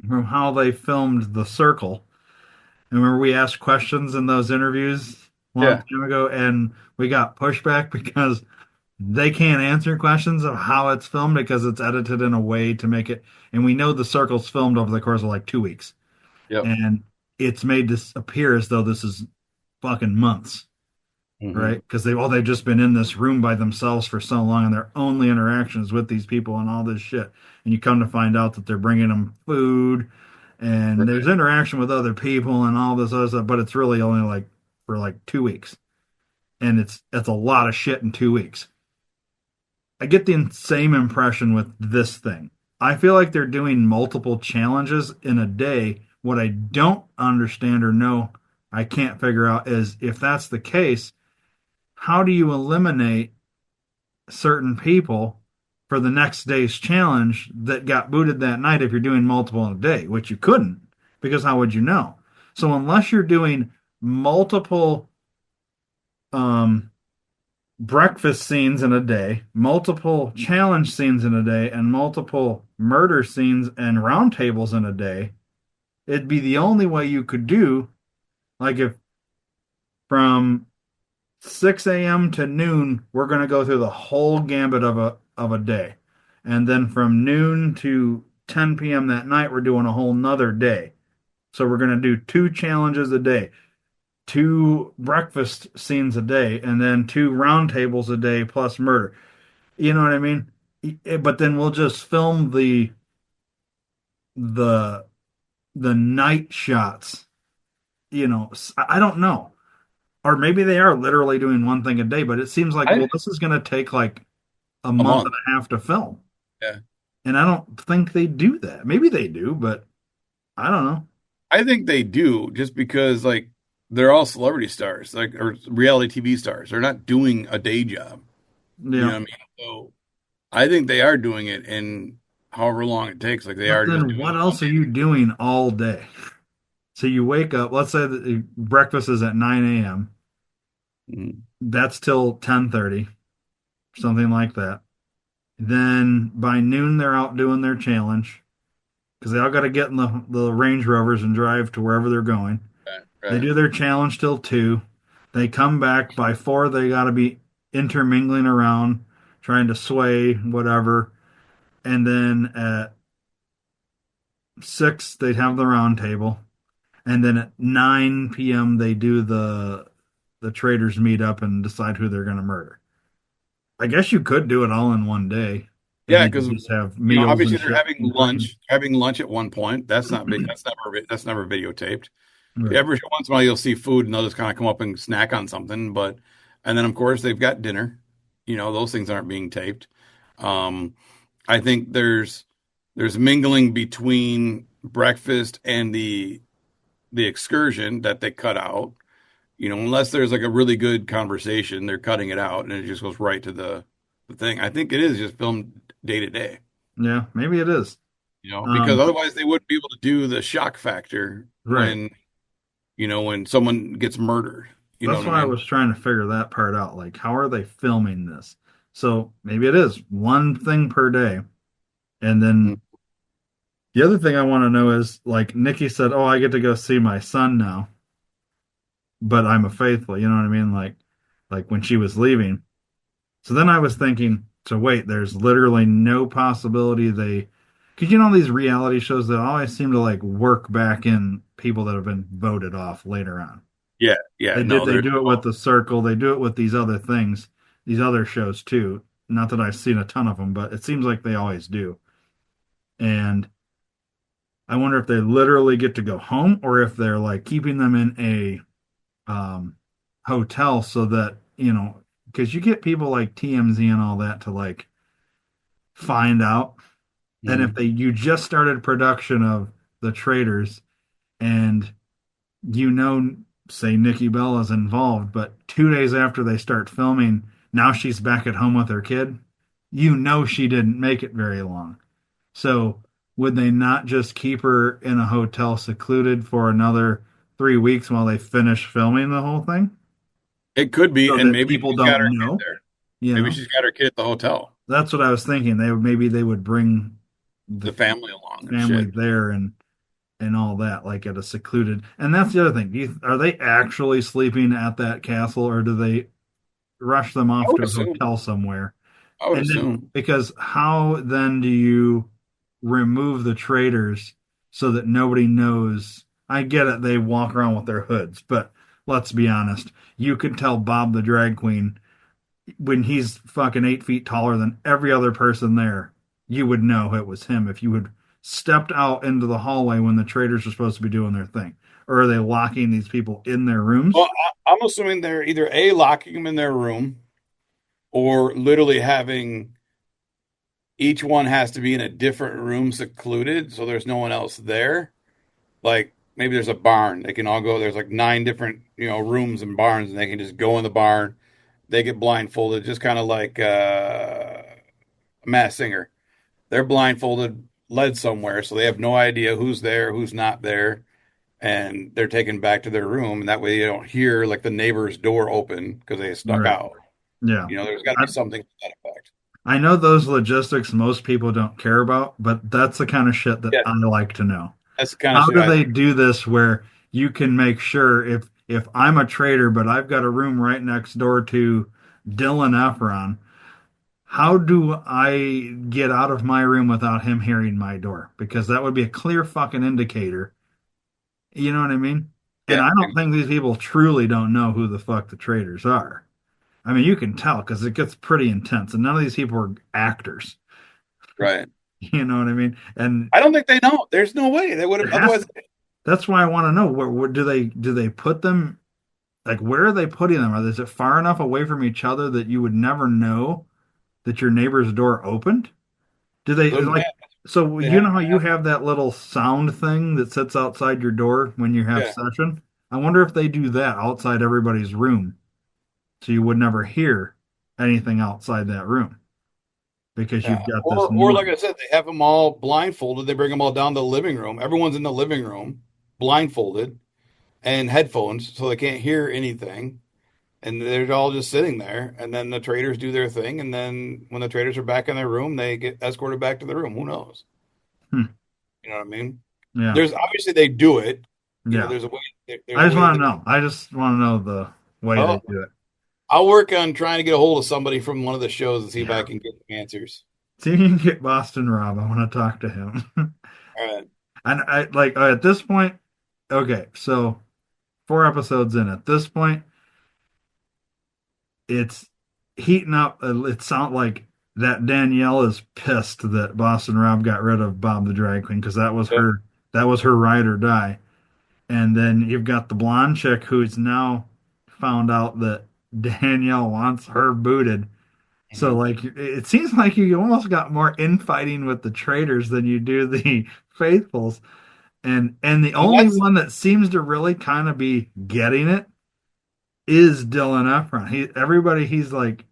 from how they filmed The Circle. And remember, we asked questions in those interviews a long yeah, time ago, and we got pushback because they can't answer questions of how it's filmed because it's edited in a way to make it. And we know The Circle's filmed over the course of like 2 weeks, yep. and it's made to appear as though this is fucking months. Hmm. Right? Because they've just been in this room by themselves for so long, and their only interactions with these people and all this shit. And you come to find out that they're bringing them food, and Right. there's interaction with other people and all this other stuff, but it's really only like for like 2 weeks. and it's a lot of shit in 2 weeks. I get the same impression with this thing. I feel like they're doing multiple challenges in a day. What I don't understand or know, I can't figure out is if that's the case, how do you eliminate certain people for the next day's challenge that got booted that night if you're doing multiple in a day, which you couldn't, because how would you know? So unless you're doing multiple um, breakfast scenes in a day, multiple challenge scenes in a day, and multiple murder scenes and roundtables in a day, it'd be the only way you could do, like, if from 6 a.m. to noon, we're going to go through the whole gambit of a day. And then from noon to 10 p.m. that night, we're doing a whole nother day. So we're going to do two challenges a day, two breakfast scenes a day, and then two roundtables a day plus murder. You know what I mean? But then we'll just film the the night shots. I don't know. Or maybe they are literally doing one thing a day, but it seems like, I well, this is going to take like a a month and month. a half to film. Yeah. And I don't think they do that. Maybe they do, but I don't know. I think they do just because like they're all celebrity stars, like or reality TV stars. They're not doing a day job. You know Yeah. what I mean? So I think they are doing it in however long it takes. Like they But are just then doing what it one else are you day. doing all day? So you wake up, let's say that breakfast is at 9 a.m. Mhm. That's till 10:30, something like that. Then by noon they're out doing their challenge because they all got to get in the Range Rovers and drive to wherever they're going. Right, They right. do their challenge till 2. They come back by 4. They got to be intermingling around, trying to sway whatever. And then at 6, they'd have the round table. And then at 9 p.m., they do the traders meet up and decide who they're going to murder. I guess you could do it all in one day, and Yeah, then you because just have meals and obviously they're shit having in between. having lunch at one point. That's not big. That's never videotaped. Right. Every once in a while you'll see food and they'll just kind of come up and snack on something, but and then of course they've got dinner. Those things aren't being taped. Um, I think there's mingling between breakfast and the excursion that they cut out. Unless there's like a really good conversation, they're cutting it out and it just goes right to the thing. I think it is just filmed day to day. Yeah, maybe it is. Because Um, otherwise they wouldn't be able to do the shock factor right. when someone gets murdered. You know That's what I why I mean? was trying to figure that part out. Like, how are they filming this? So maybe it is one thing per day. And Mm. then the other thing I want to know is, like Nikki said, oh, I get to go see my son now, but I'm a faithful. You know what I mean? Like when she was leaving. So then I was thinking, so wait, there's literally no possibility because these reality shows that always seem to like work back in people that have been voted off later on. Yeah, yeah, no, They there's do it with no. the circle, they do it with these other things, these other shows too. Not that I've seen a ton of them, but it seems like they always do. And I wonder if they literally get to go home or if they're like keeping them in a hotel so that, because you get people like TMZ and all that to like find out. And if Mhm. you just started production of the Traitors and say Nikki Bella is involved, but 2 days after they start filming, now she's back at home with her kid, she didn't make it very long. So would they not just keep her in a hotel secluded for another 3 weeks while they finish filming the whole thing It could be, so and that maybe people she's got don't her kid know? there. You Maybe know, she's got her kid at the hotel, that's what I was thinking. Maybe they would bring the the family along and family shit. there and all that, like at a secluded. And that's the other thing. Are they actually sleeping at that castle, or do they rush them I off would to a assume. hotel somewhere? I would And then, assume. because how then do you remove the traitors so that nobody knows? I get it, they walk around with their hoods, but let's be honest. You could tell Bob the drag queen when he's fucking 8 feet taller than every other person there. You would know it was him if you had stepped out into the hallway when the traitors were supposed to be doing their thing. or are they locking these people in their rooms? Well, I'm assuming they're either A, locking them in their room, or literally having each one has to be in a different room secluded, so there's no one else there. Like maybe there's a barn. They can all go. There's like nine different, rooms and barns, and they can just go in the barn. They get blindfolded, just kind of like a Masked Singer. They're blindfolded, led somewhere, so they have no idea who's there, who's not there, and they're taken back to their room, and that way you don't hear like the neighbor's door open because they snuck Right. out. Yeah. There's got to I, be something to that effect. I know those logistics most people don't care about, but that's the kind of shit that Yeah, I like to know. that's the kind of How shit do I they think. do this where you can make sure if I'm a trader, but I've got a room right next door to Dylan Efron, how do I get out of my room without him hearing my door? Because that would be a clear fucking indicator. You know what I mean? And Yeah, I don't think these people truly don't know who the fuck the traders are. I mean, you can tell because it gets pretty intense, and none of these people are actors. right. You know what I mean? And I don't think they know. There's no way they would there have. has Otherwise, that's why I want to know where do they put them? Like, where are they putting them? Is it far enough away from each other that you would never know that your neighbor's door opened? Do they those like, man, so they you have. know how you have that little sound thing that sits outside your door when you have Yeah, session? I wonder if they do that outside everybody's room so you would never hear anything outside that room because yeah. you've got this Or like noise. I said, they have them all blindfolded. They bring them all down to the living room. Everyone's in the living room, blindfolded and headphones, so they can't hear anything. And they're all just sitting there. And then the traders do their thing. And then when the traders are back in their room, they get escorted back to the room. Who knows? Hmm. You know what I mean? Yeah. There's obviously they do it. Yeah. There's a way. There's I a just way that want they. to know. I just want to know the way they Oh, do it. I'll work on trying to get a hold of somebody from one of the shows and see if I Yeah. can get some answers. See if you can get Boston Rob. I want to talk to him. All right. And I like at this point, okay, so 4 episodes in. At this point, it's heating up. It sounds like that Danielle is pissed that Boston Rob got rid of Bob the Drag Queen because Yep. that was her ride or die. And then you've got the blonde chick who's now found out that Danielle wants her booted. So Mhm. like it seems like you almost got more infighting with the traitors than you do the faithfuls. And the And only that's one that seems to really kind of be getting it is Dylan Efron. Everybody he's like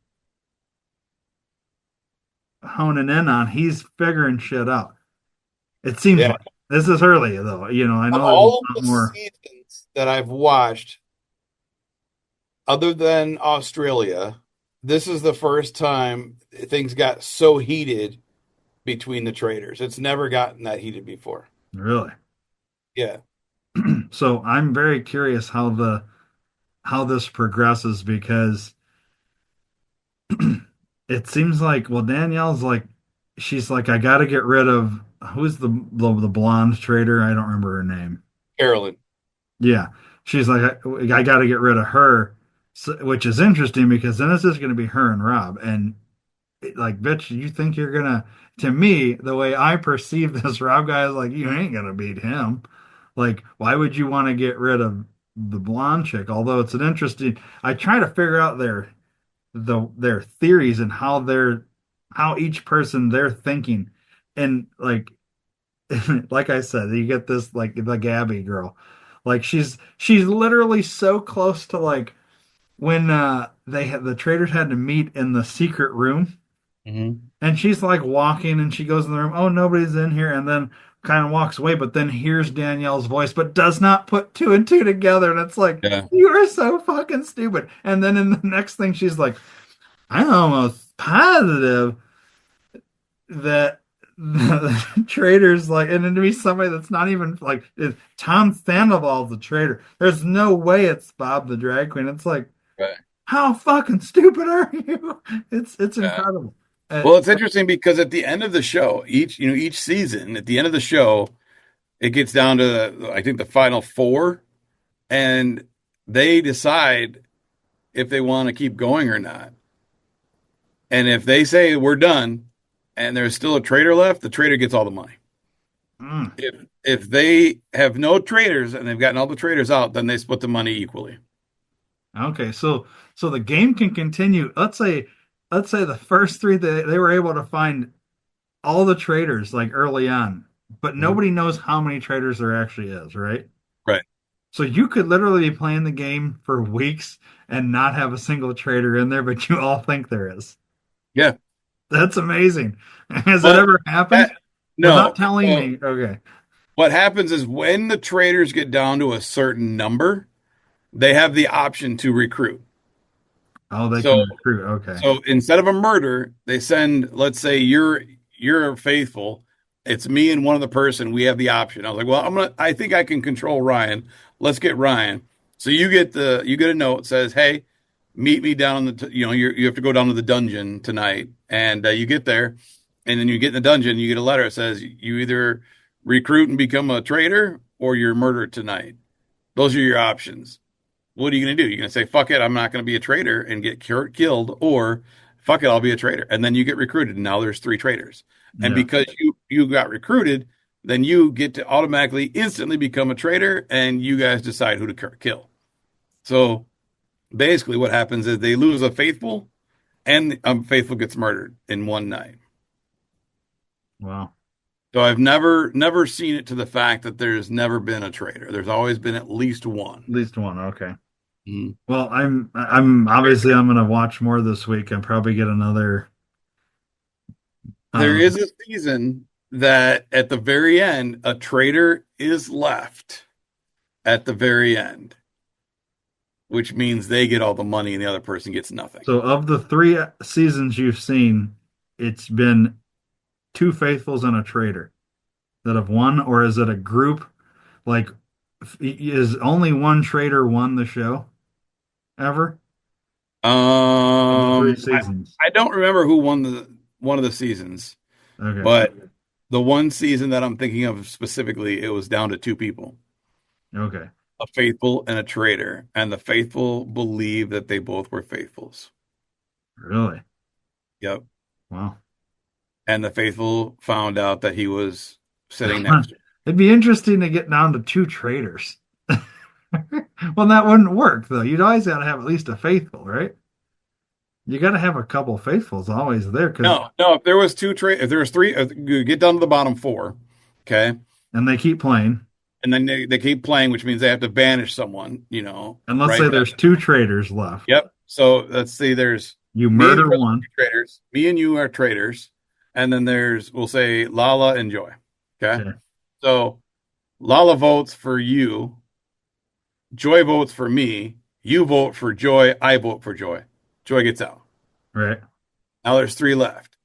honing in on, he's figuring shit out. It seems yeah. like this is early though. I Of know there's a all of lot the more. seasons that I've watched, other than Australia, this is the first time things got so heated between the traders. It's never gotten that heated before. Really. Yeah. So I'm very curious how this progresses because it seems like Danielle's like she's like I got to get rid of who's the blonde traitor. I don't remember her name. Carolyn. Yeah, she's like I got to get rid of her, so, which is interesting because then it's just going to be her and Rob. And like, bitch, you think you're gonna? To me, the way I perceive this Rob guy is like you ain't gonna beat him. Like, why would you want to get rid of the blonde chick? Although it's an interesting, I try to figure out their theories and how each person they're thinking, and like like I said, you get this like the Gabby girl, like she's literally so close to like when they had the traders had to meet in the secret room Hmm. and she's like walking and she goes in the room, oh, nobody's in here, and then kind of walks away, but then hears Danielle's voice, but does not put two and two together. And it's like, Yeah. you are so fucking stupid. And then in the next thing, she's like, I'm almost positive that the trader's like, and then to be somebody that's not even like, Tom Sandoval's the trader. There's no way it's Bob the drag queen. It's like, Right. how fucking stupid are you? It's Yeah. incredible. Well, it's interesting because at the end of the show, each season, at the end of the show, it gets down to I think the final four, and they decide if they want to keep going or not. And if they say we're done, and there's still a trader left, the trader gets all the money. Mm. If they have no traders and they've gotten all the traders out, then they split the money equally. Okay, so the game can continue. Let's say the first three they were able to find all the traders like early on, but Mhm. nobody knows how many traders there actually is, right? Right. So you could literally be playing the game for weeks and not have a single trader in there, but you all think there is. Yeah. That's amazing. Has that Well, ever happened? that, Without no. telling So me. Okay. what happens is when the traders get down to a certain number, they have the option to recruit. Oh, they So can recruit. Okay. so instead of a murder, they send, let's say you're faithful. It's me and one other person. We have the option. I was like, well, I think I can control Ryan. Let's get Ryan. So you get a note that says, hey, meet me down in you have to go down to the dungeon tonight, and you get there, and then you get in the dungeon. You get a letter that says you either recruit and become a traitor or you're murdered tonight. Those are your options. What are you going to do? You're going to say, fuck it, I'm not going to be a traitor and get killed, or fuck it, I'll be a traitor. And then you get recruited, and now there's three traitors. And Yeah. because you got recruited, then you get to automatically, instantly become a traitor, and you guys decide who to kill. So basically, what happens is they lose a faithful, and faithful gets murdered in one night. Wow. So I've never seen it to the fact that there's never been a traitor. There's always been at least one. At least one. Okay. Mhm. Well, I'm obviously I'm gonna watch more this week and probably get another There uh is a season that at the very end, a traitor is left at the very end, which means they get all the money and the other person gets nothing. so of the three seasons you've seen, it's been two faithfuls and a traitor that have won, or is it a group? Like, is only one traitor won the show ever of the three Um, I, seasons? I don't remember who won the one of the seasons, Okay. but the one season that I'm thinking of specifically, it was down to two people, Okay. a faithful and a traitor, and the faithful believed that they both were faithfuls. Really? Yep. Wow. And the faithful found out that he was sitting next to It'd be interesting to get down to two traitors. Well, that wouldn't work though. You'd always got to have at least a faithful, right? You got to have a couple faithfuls always there because, No. If there was if there was three, you get down to the bottom four, okay, and they keep playing. and then they keep playing, which means they have to banish someone, And let's right? say there's two traitors left. Yep. So let's see. There's You me and murder Chris one. are traders. Me and you are traders, and then there's we'll say Lala and Joy. Okay. Okay. So Lala votes for you. Joy votes for me. You vote for Joy. I vote for Joy. Joy gets out. Right. Now there's three left.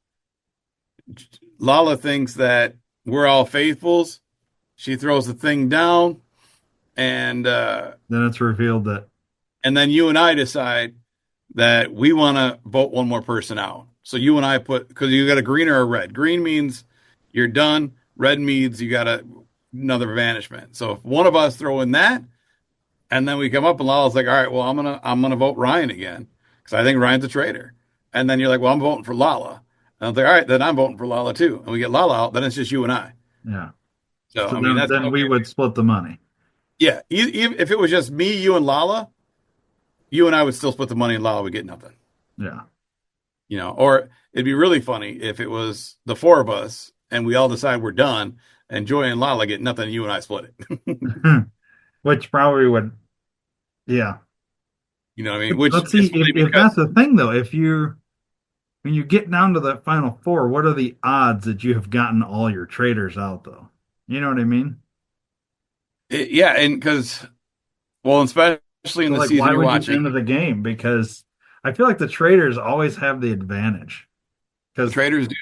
Lala thinks that we're all faithfuls. She throws the thing down, and Then it's revealed that, then you and I decide that we want to vote one more person out. So you and I put because you got a green or a red. Green means you're done. Red means you got another banishment. So if one of us throw in that, and then we come up and Lala's like, all right, well I'm gonna vote Ryan again because I think Ryan's a traitor. And then you're like, well I'm voting for Lala. And I'm like, all right, then I'm voting for Lala too. And we get Lala out. Then it's just you and I. yeah. So So I mean then, that's then we would split the money. yeah. If it was just me, you, and Lala, you and I would still split the money, and Lala would get nothing. Yeah. Or it'd be really funny if it was the four of us and we all decide we're done, and Joy and Lala get nothing, and you and I split it. Which probably would, yeah. You know what I mean? Which Let's see is funny if that's because the thing though. If you when you get down to the final four, what are the odds that you have gotten all your traders out though? You know what I mean? yeah, and because well, especially in So the like, season why you're would you watching, enter the game? Because I feel like the traders always have the advantage. the Because traders do.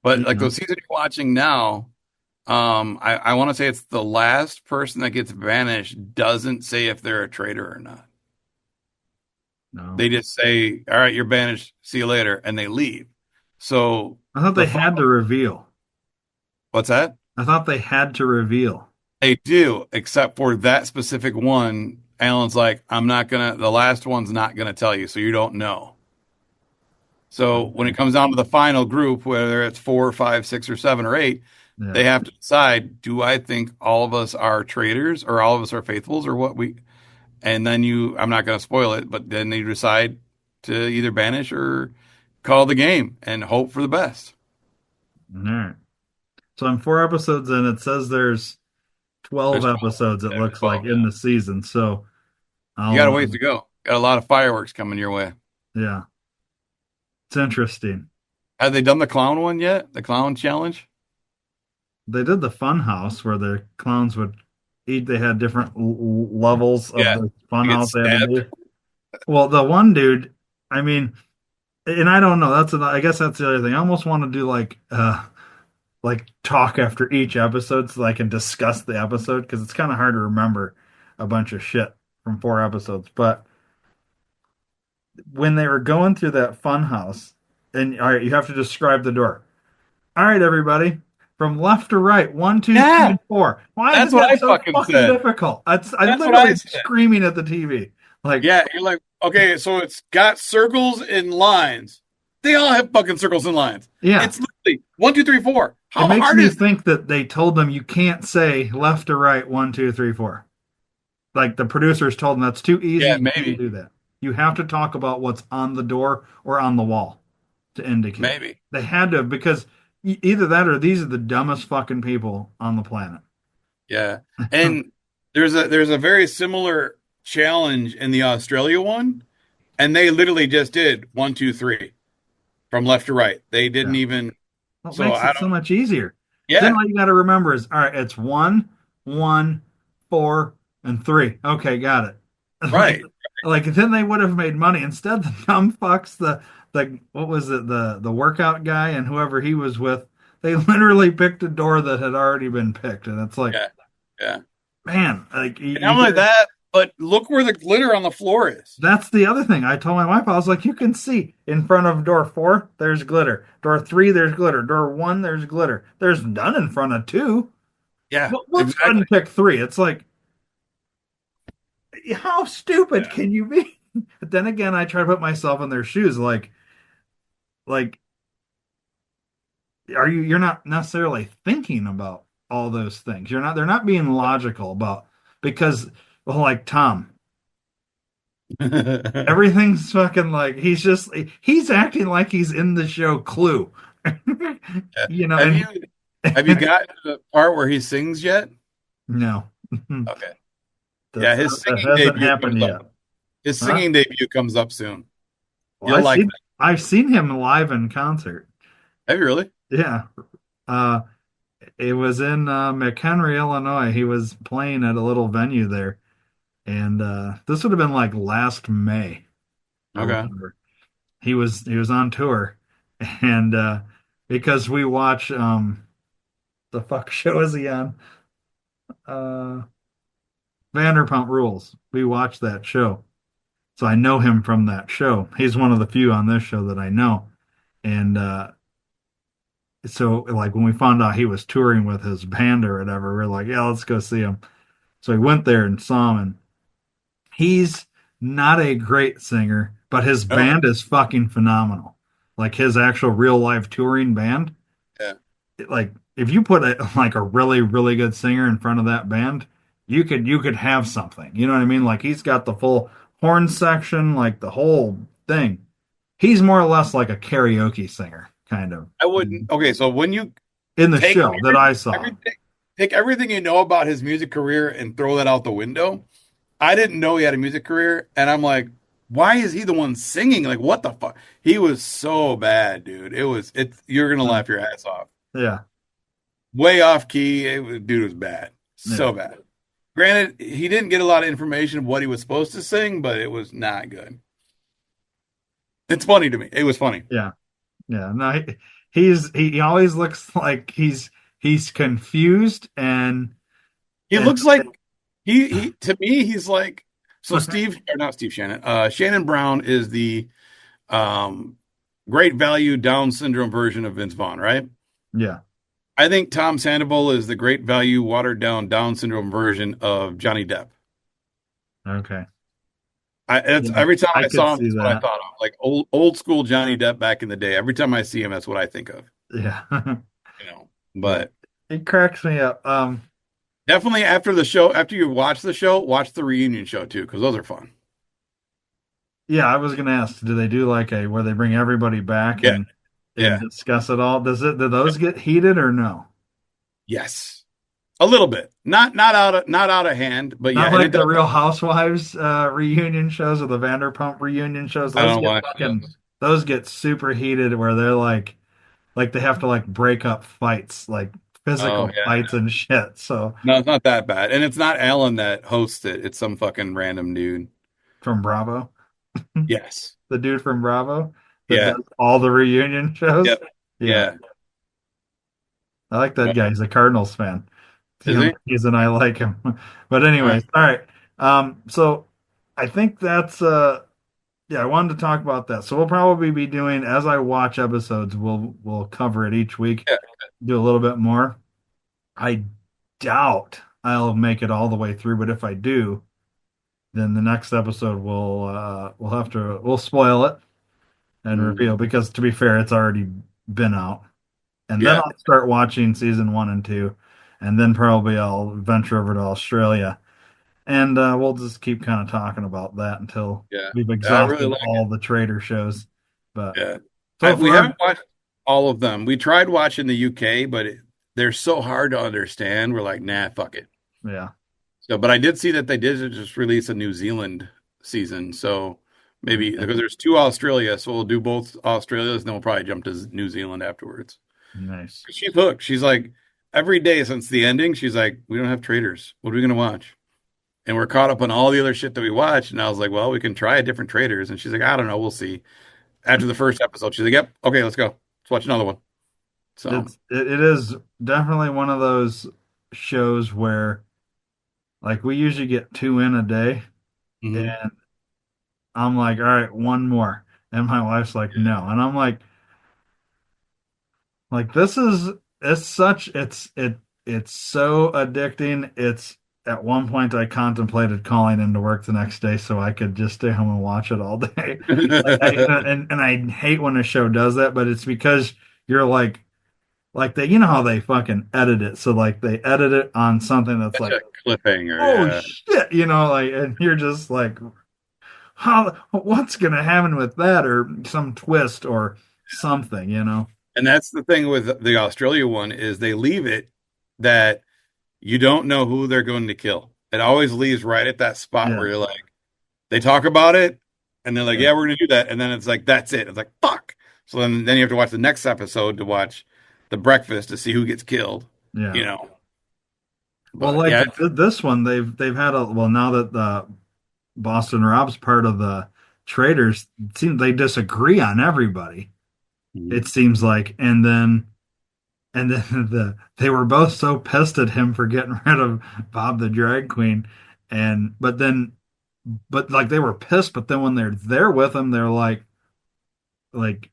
But you like the know, season you're watching now, I want to say it's the last person that gets banished doesn't say if they're a traitor or not. no, They just say, "All right, you're banished. See you later," and they leave. So I thought the they had to reveal. what's that? I thought they had to reveal. They do, except for that specific one. Alan's like, "I'm not gonna. The last one's not gonna tell you, so you don't know." So when it Okay. comes down to the final group, whether it's four, five, six, or seven, or eight, Yeah. they have to decide: do I think all of us are traitors, or all of us are faithfuls, or what we? And then I'm not going to spoil it, but then they decide to either banish or call the game and hope for the best. All right. So I'm 4 episodes in. It says there's 12 There's 12. episodes, it Yeah, there's looks like, 12. in Yeah. the season. So You got I'll, a ways to go. Got a lot of fireworks coming your way. yeah, it's interesting. Have they done the clown one yet? The clown challenge? They did the fun house where the clowns would eat. They had different levels of Yeah. the fun You get house they had to stabbed. do. Well, the one dude, I mean, and I don't know. I guess that's the other thing. I almost want to do like talk after each episode so I can discuss the episode because it's kind of hard to remember a bunch of shit from 4 episodes. But when they were going through that fun house, and all right, you have to describe the door. All right, everybody, from left to right, one, two, three, Yeah. and four. Why is That's what that I so fucking fucking said. difficult? I That's what I literally said. screaming at the TV. Like, Yeah. You're like, okay, so it's got circles and lines. They all have fucking circles and lines. yeah, It's literally one, two, three, four. it How makes hard me is it? think that they told them you can't say left to right, one, two, three, four. Like the producers told them that's too easy. Yeah, You can't maybe. do that. You have to talk about what's on the door or on the wall to indicate. Maybe. They had to because either that or these are the dumbest fucking people on the planet. Yeah. And there's a very similar challenge in the Australia one, and they literally just did one, two, three from left to right. They didn't Yeah. even What so makes I it so don't much easier? Then yeah, all you got to remember is, all right, it's one, one, four, and three. Okay, got it. Like, right. like then they would have made money. Instead, the dumb fucks, the what was it, the workout guy and whoever he was with, they literally picked a door that had already been picked, and it's like, Yeah. Yeah. man, like And not only that, but look where the glitter on the floor is. that's the other thing. I told my wife, I was like, you can see in front of door four, there's glitter. Door three, there's glitter. Door one, there's glitter. There's none in front of two. Yeah, Well, let's go ahead exactly. and pick three. It's like, how stupid Yeah. can you be? But then again, I try to put myself in their shoes. Like, you're not necessarily thinking about all those things. They're not being logical about because, well, like Tom, everything's fucking like he's acting like he's in the show Clue. Yeah. You know, Have and you have you got to the part where he sings yet? no, Okay. Yeah, his that singing hasn't debut happened comes up. yet. His Huh? singing debut comes up soon. Well, You'll like that. I've seen him live in concert. Have you really? Yeah. Uh, it was in McHenry, Illinois. He was playing at a little venue there, and this would have been like last May or Okay. whatever. He was on tour, and because we watch the fuck show is he on? Uh, Vanderpump Rules. We watch that show, so I know him from that show. He's one of the few on this show that I know, and so like when we found out he was touring with his band or whatever, we're like, yeah, let's go see him. So we went there and saw him, and he's not a great singer, but his Okay. band is fucking phenomenal. Like his actual real life touring band, Yeah. like if you put like a really really good singer in front of that band, you could have something. You know what I mean? Like he's got the full horn section, like the whole thing. He's more or less like a karaoke singer, kind of I wouldn't. Okay, so when you in the take show that I saw. everything, take everything you know about his music career and throw that out the window. I didn't know he had a music career, and I'm like, why is he the one singing? Like, what the fuck? He was so bad, dude. You're gonna laugh your ass off. Yeah, Way off key. Dude was bad, yeah, so bad. Granted, he didn't get a lot of information of what he was supposed to sing, but it was not good. It's funny to me. It was funny. yeah, yeah. No, he always looks like he's confused He and looks like he to me he's like so Steve or not Steve Shannon. Shannon Brown is the um great value Down syndrome version of Vince Vaughn, right? yeah, I think Tom Sandoval is the great value watered down Down syndrome version of Johnny Depp. okay, It's Yeah, every time I I could saw him, see that's what I that. thought of. Like old school Johnny Depp back in the day. Every time I see him, that's what I think of. Yeah. You know, Yeah. but It cracks me up. definitely after the show, after you watch the show, watch the reunion show too, because those are fun. Yeah, I was gonna ask, do they do like a where they bring everybody back Yeah, and yeah, discuss it all? Do those get heated or no? yes, a little bit, not out of hand, but yeah, Not and it like the does. Real Housewives reunion shows or the Vanderpump reunion shows. I Those don't get watch fucking those. those get super heated where they're like they have to like break up fights, like Oh physical yeah, fights and shit. So no, it's not that bad, and it's not Alan that hosts it. It's some fucking random dude. from Bravo, Yes. the dude from Bravo that Yeah. does all the reunion shows. Yep. Yeah, Yeah. I like that Well, guy. He's a Cardinals fan. The is only he? reason I like him. But All right. anyways, all right. So I think that's yeah, I wanted to talk about that. So we'll probably be doing as I watch episodes, we'll cover it each week, Yeah. do a little bit more. I doubt I'll make it all the way through, but if I do, then the next episode we'll spoil it and Mhm. reveal because to be fair, it's already been out. And then Yeah. I'll start watching season 1 and 2, and then probably I'll venture over to Australia. And we'll just keep kind of talking about that until Yeah. we've I really exhausted like it. all the Trader shows. But Yeah. so We haven't far, watched all of them. We tried watching the UK, but they're so hard to understand. We're like, nah, fuck it. yeah, So, but I did see that they did just release a New Zealand season. So maybe okay, because there's two Australia, so we'll do both Australias, and then we'll probably jump to New Zealand afterwards. nice. She's hooked. She's like, every day since the ending, she's like, we don't have Traitors. What are we gonna watch? And we're caught up on all the other shit that we watched. And I was like, well, we can try a different Traitors. And she's like, I don't know, we'll see. After the first episode, she's like, yep, okay, let's go. Let's watch another one. So, It is definitely one of those shows where like we usually get two in a day, mhm. and I'm like, all right, one more, and my wife's like, no, and I'm like this is it's such it's so addicting. It's at one point I contemplated calling into work the next day so I could just stay home and watch it all day. Like and I hate when a show does that, but it's because you're like they how they fucking edit it. So like they edit it on something that's Such like, a cliffhanger, oh yeah. shit, like and you're just like, how what's gonna happen with that or some twist or something. And that's the thing with the Australia one is they leave it that you don't know who they're going to kill. It always leaves right at that spot Yeah. where you're like, they talk about it, and they're like, Yeah. yeah, we're going to do that. And then it's like, that's it. It's like, fuck. So then you have to watch the next episode to watch the breakfast to see who gets killed, Yeah. you know. Well, But like yeah, this one, they've had a well now that the Boston Rob's part of the Traders, it seems they disagree on everybody. It seems like, and then they were both so pissed at him for getting rid of Bob the drag queen, and but like they were pissed, but then when they're there with him, they're like like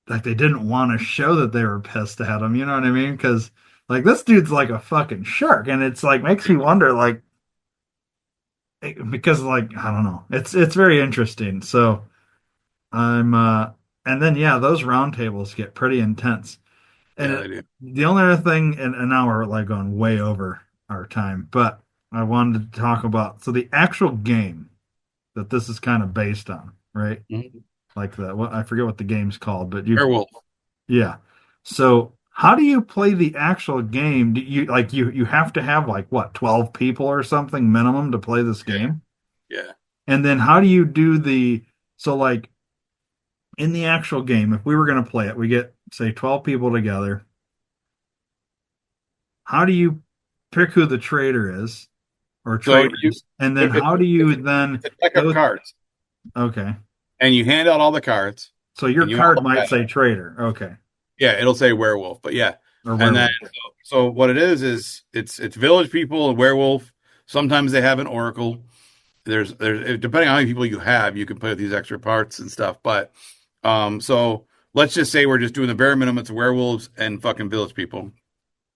they didn't want to show that they were pissed at him. You know what I mean? Because like this dude's like a fucking shark, and it's like makes me wonder like because like I don't know, it's very interesting. So I'm and then yeah, those roundtables get pretty intense. And yeah, they do. the only other thing, and now we're like going way over our time, but I wanted to talk about so the actual game that this is kind of based on, right? Mhm. Like the what I forget what the game's called, but you Werewolf. yeah. So how do you play the actual game? Do you like you have to have like what 12 people or something minimum to play this Yeah, game? yeah. And then how do you do the so like in the actual game, if we were going to play it, we get say 12 people together. How do you pick who the traitor is or So you, traitors? And then it's how do it's you a, then it's a deck of go? cards, Okay. and you hand out all the cards, So your and you all card look might at it. say traitor. Okay. Yeah, it'll say werewolf, but yeah. Or And then werewolf. so what it is it's village people, a werewolf. Sometimes they have an oracle. There's depending on how many people you have, you can put these extra parts and stuff. But so let's just say we're just doing the bare minimum. It's werewolves and fucking village people.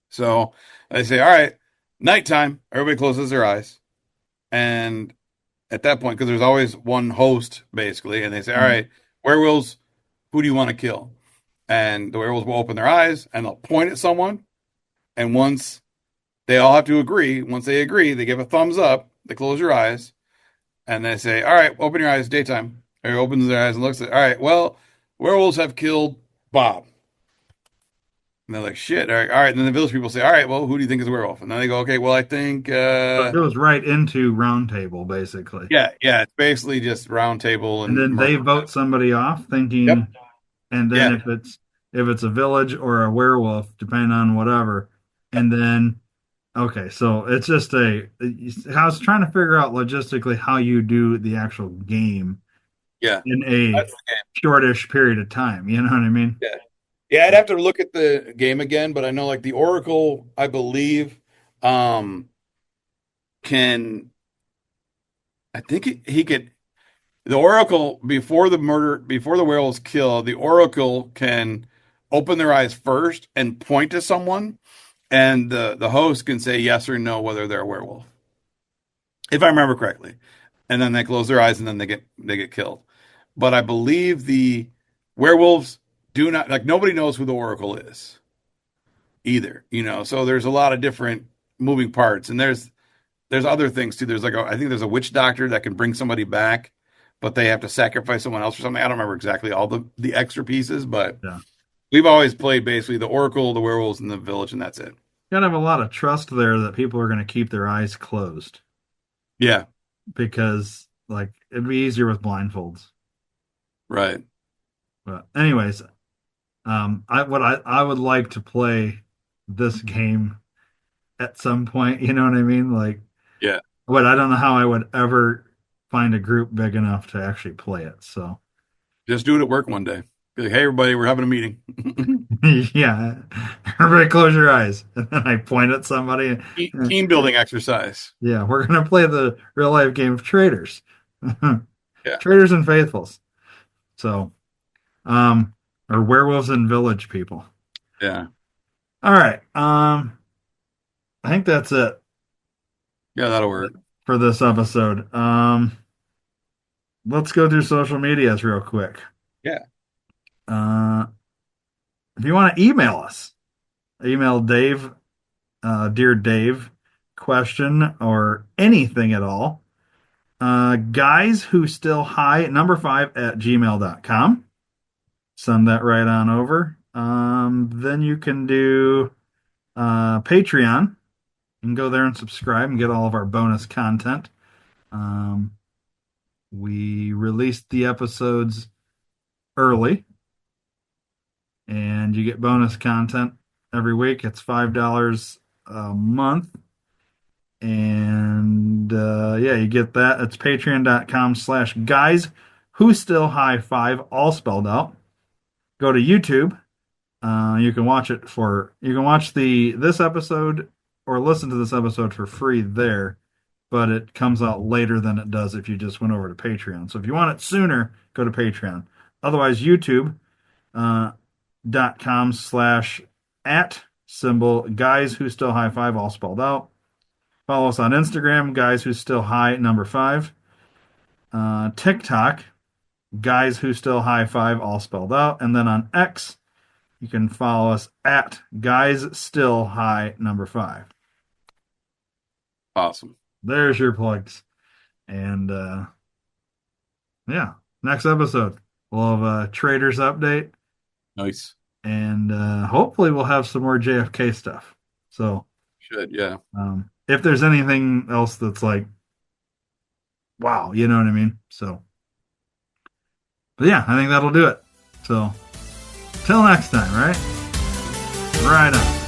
So I say, all right, nighttime. Everybody closes their eyes, and at that point, because there's always one host basically, and they say, "All Mhm. right, werewolves, who do you want to kill?" And the werewolves will open their eyes and they'll point at someone, and once they all have to agree, once they agree, they give a thumbs up. They close your eyes, and they say, "All right, open your eyes, daytime." Or he opens their eyes and looks at, "All right, well, werewolves have killed Bob." And they're like, "Shit, all right, all right." And then the village people say, "All right, well, who do you think is a werewolf?" And then they go, "Okay, well, I think, So it goes right into round table basically. yeah, yeah, it's basically just round table And and then they murder." vote somebody off Yep. thinking, and then Yeah. if it's a village or a werewolf, depending on whatever, and then okay, so it's just I was trying to figure out logistically how you do the actual game Yeah. in a That's the game. shortish period of time. You know what I mean? Yeah. Yeah, I'd have to look at the game again, but I know like the Oracle, I believe, um, can I think he could the Oracle before the werewolves kill, the Oracle can open their eyes first and point to someone, and the host can say yes or no whether they're a werewolf, if I remember correctly. And then they close their eyes and then they get killed. But I believe the werewolves do not like nobody knows who the Oracle is either, So there's a lot of different moving parts, and there's other things too. I think there's a witch doctor that can bring somebody back, but they have to sacrifice someone else or something. I don't remember exactly all the extra pieces, but Yeah. we've always played basically the Oracle, the werewolves, and the village, and that's it. Gotta have a lot of trust there that people are going to keep their eyes closed Yeah, because, like, it'd be easier with blindfolds. right. But, anyways, I would like to play this game at some point. You know what I mean? Like, Yeah, but I don't know how I would ever find a group big enough to actually play it. So, just do it at work one day. Be like, hey, everybody, we're having a meeting. yeah, everybody close your eyes, and then I point at somebody. Team building exercise. Yeah, we're gonna play the real life game of Traitors, Yeah, Traitors and Faithfuls. So, um, or werewolves and village people. yeah, All right. I think that's it yeah. That'll work. for this episode. Let's go through social medias real quick. Yeah, Uh, if you want to email us, email Dave, dear Dave, question or anything at all. Guys who still high number 5 at gmail.com. Send that right on over. Then you can do Patreon. You can go there and subscribe and get all of our bonus content. Um, we released the episodes early, and you get bonus content every week. It's $5 a month. And yeah, you get that. It's patreon.com/guys who still high five, all spelled out. Go to YouTube. You can watch the this episode or listen to this episode for free there, but it comes out later than it does if you just went over to Patreon. So if you want it sooner, go to Patreon. Otherwise, YouTube uh, .com/@ symbol guys who still high five, all spelled out. Follow us on Instagram, guys who still high number 5. TikTok, guys who still high five, all spelled out. And then on X, you can follow us at guys still high number 5. awesome. There's your plugs. And yeah, next episode we'll have a Traitors update, Nice. and hopefully we'll have some more JFK stuff. So Should yeah. if there's anything else that's like, wow, you know what I mean? So, but yeah, I think that'll do it. So, till next time, right? Right on.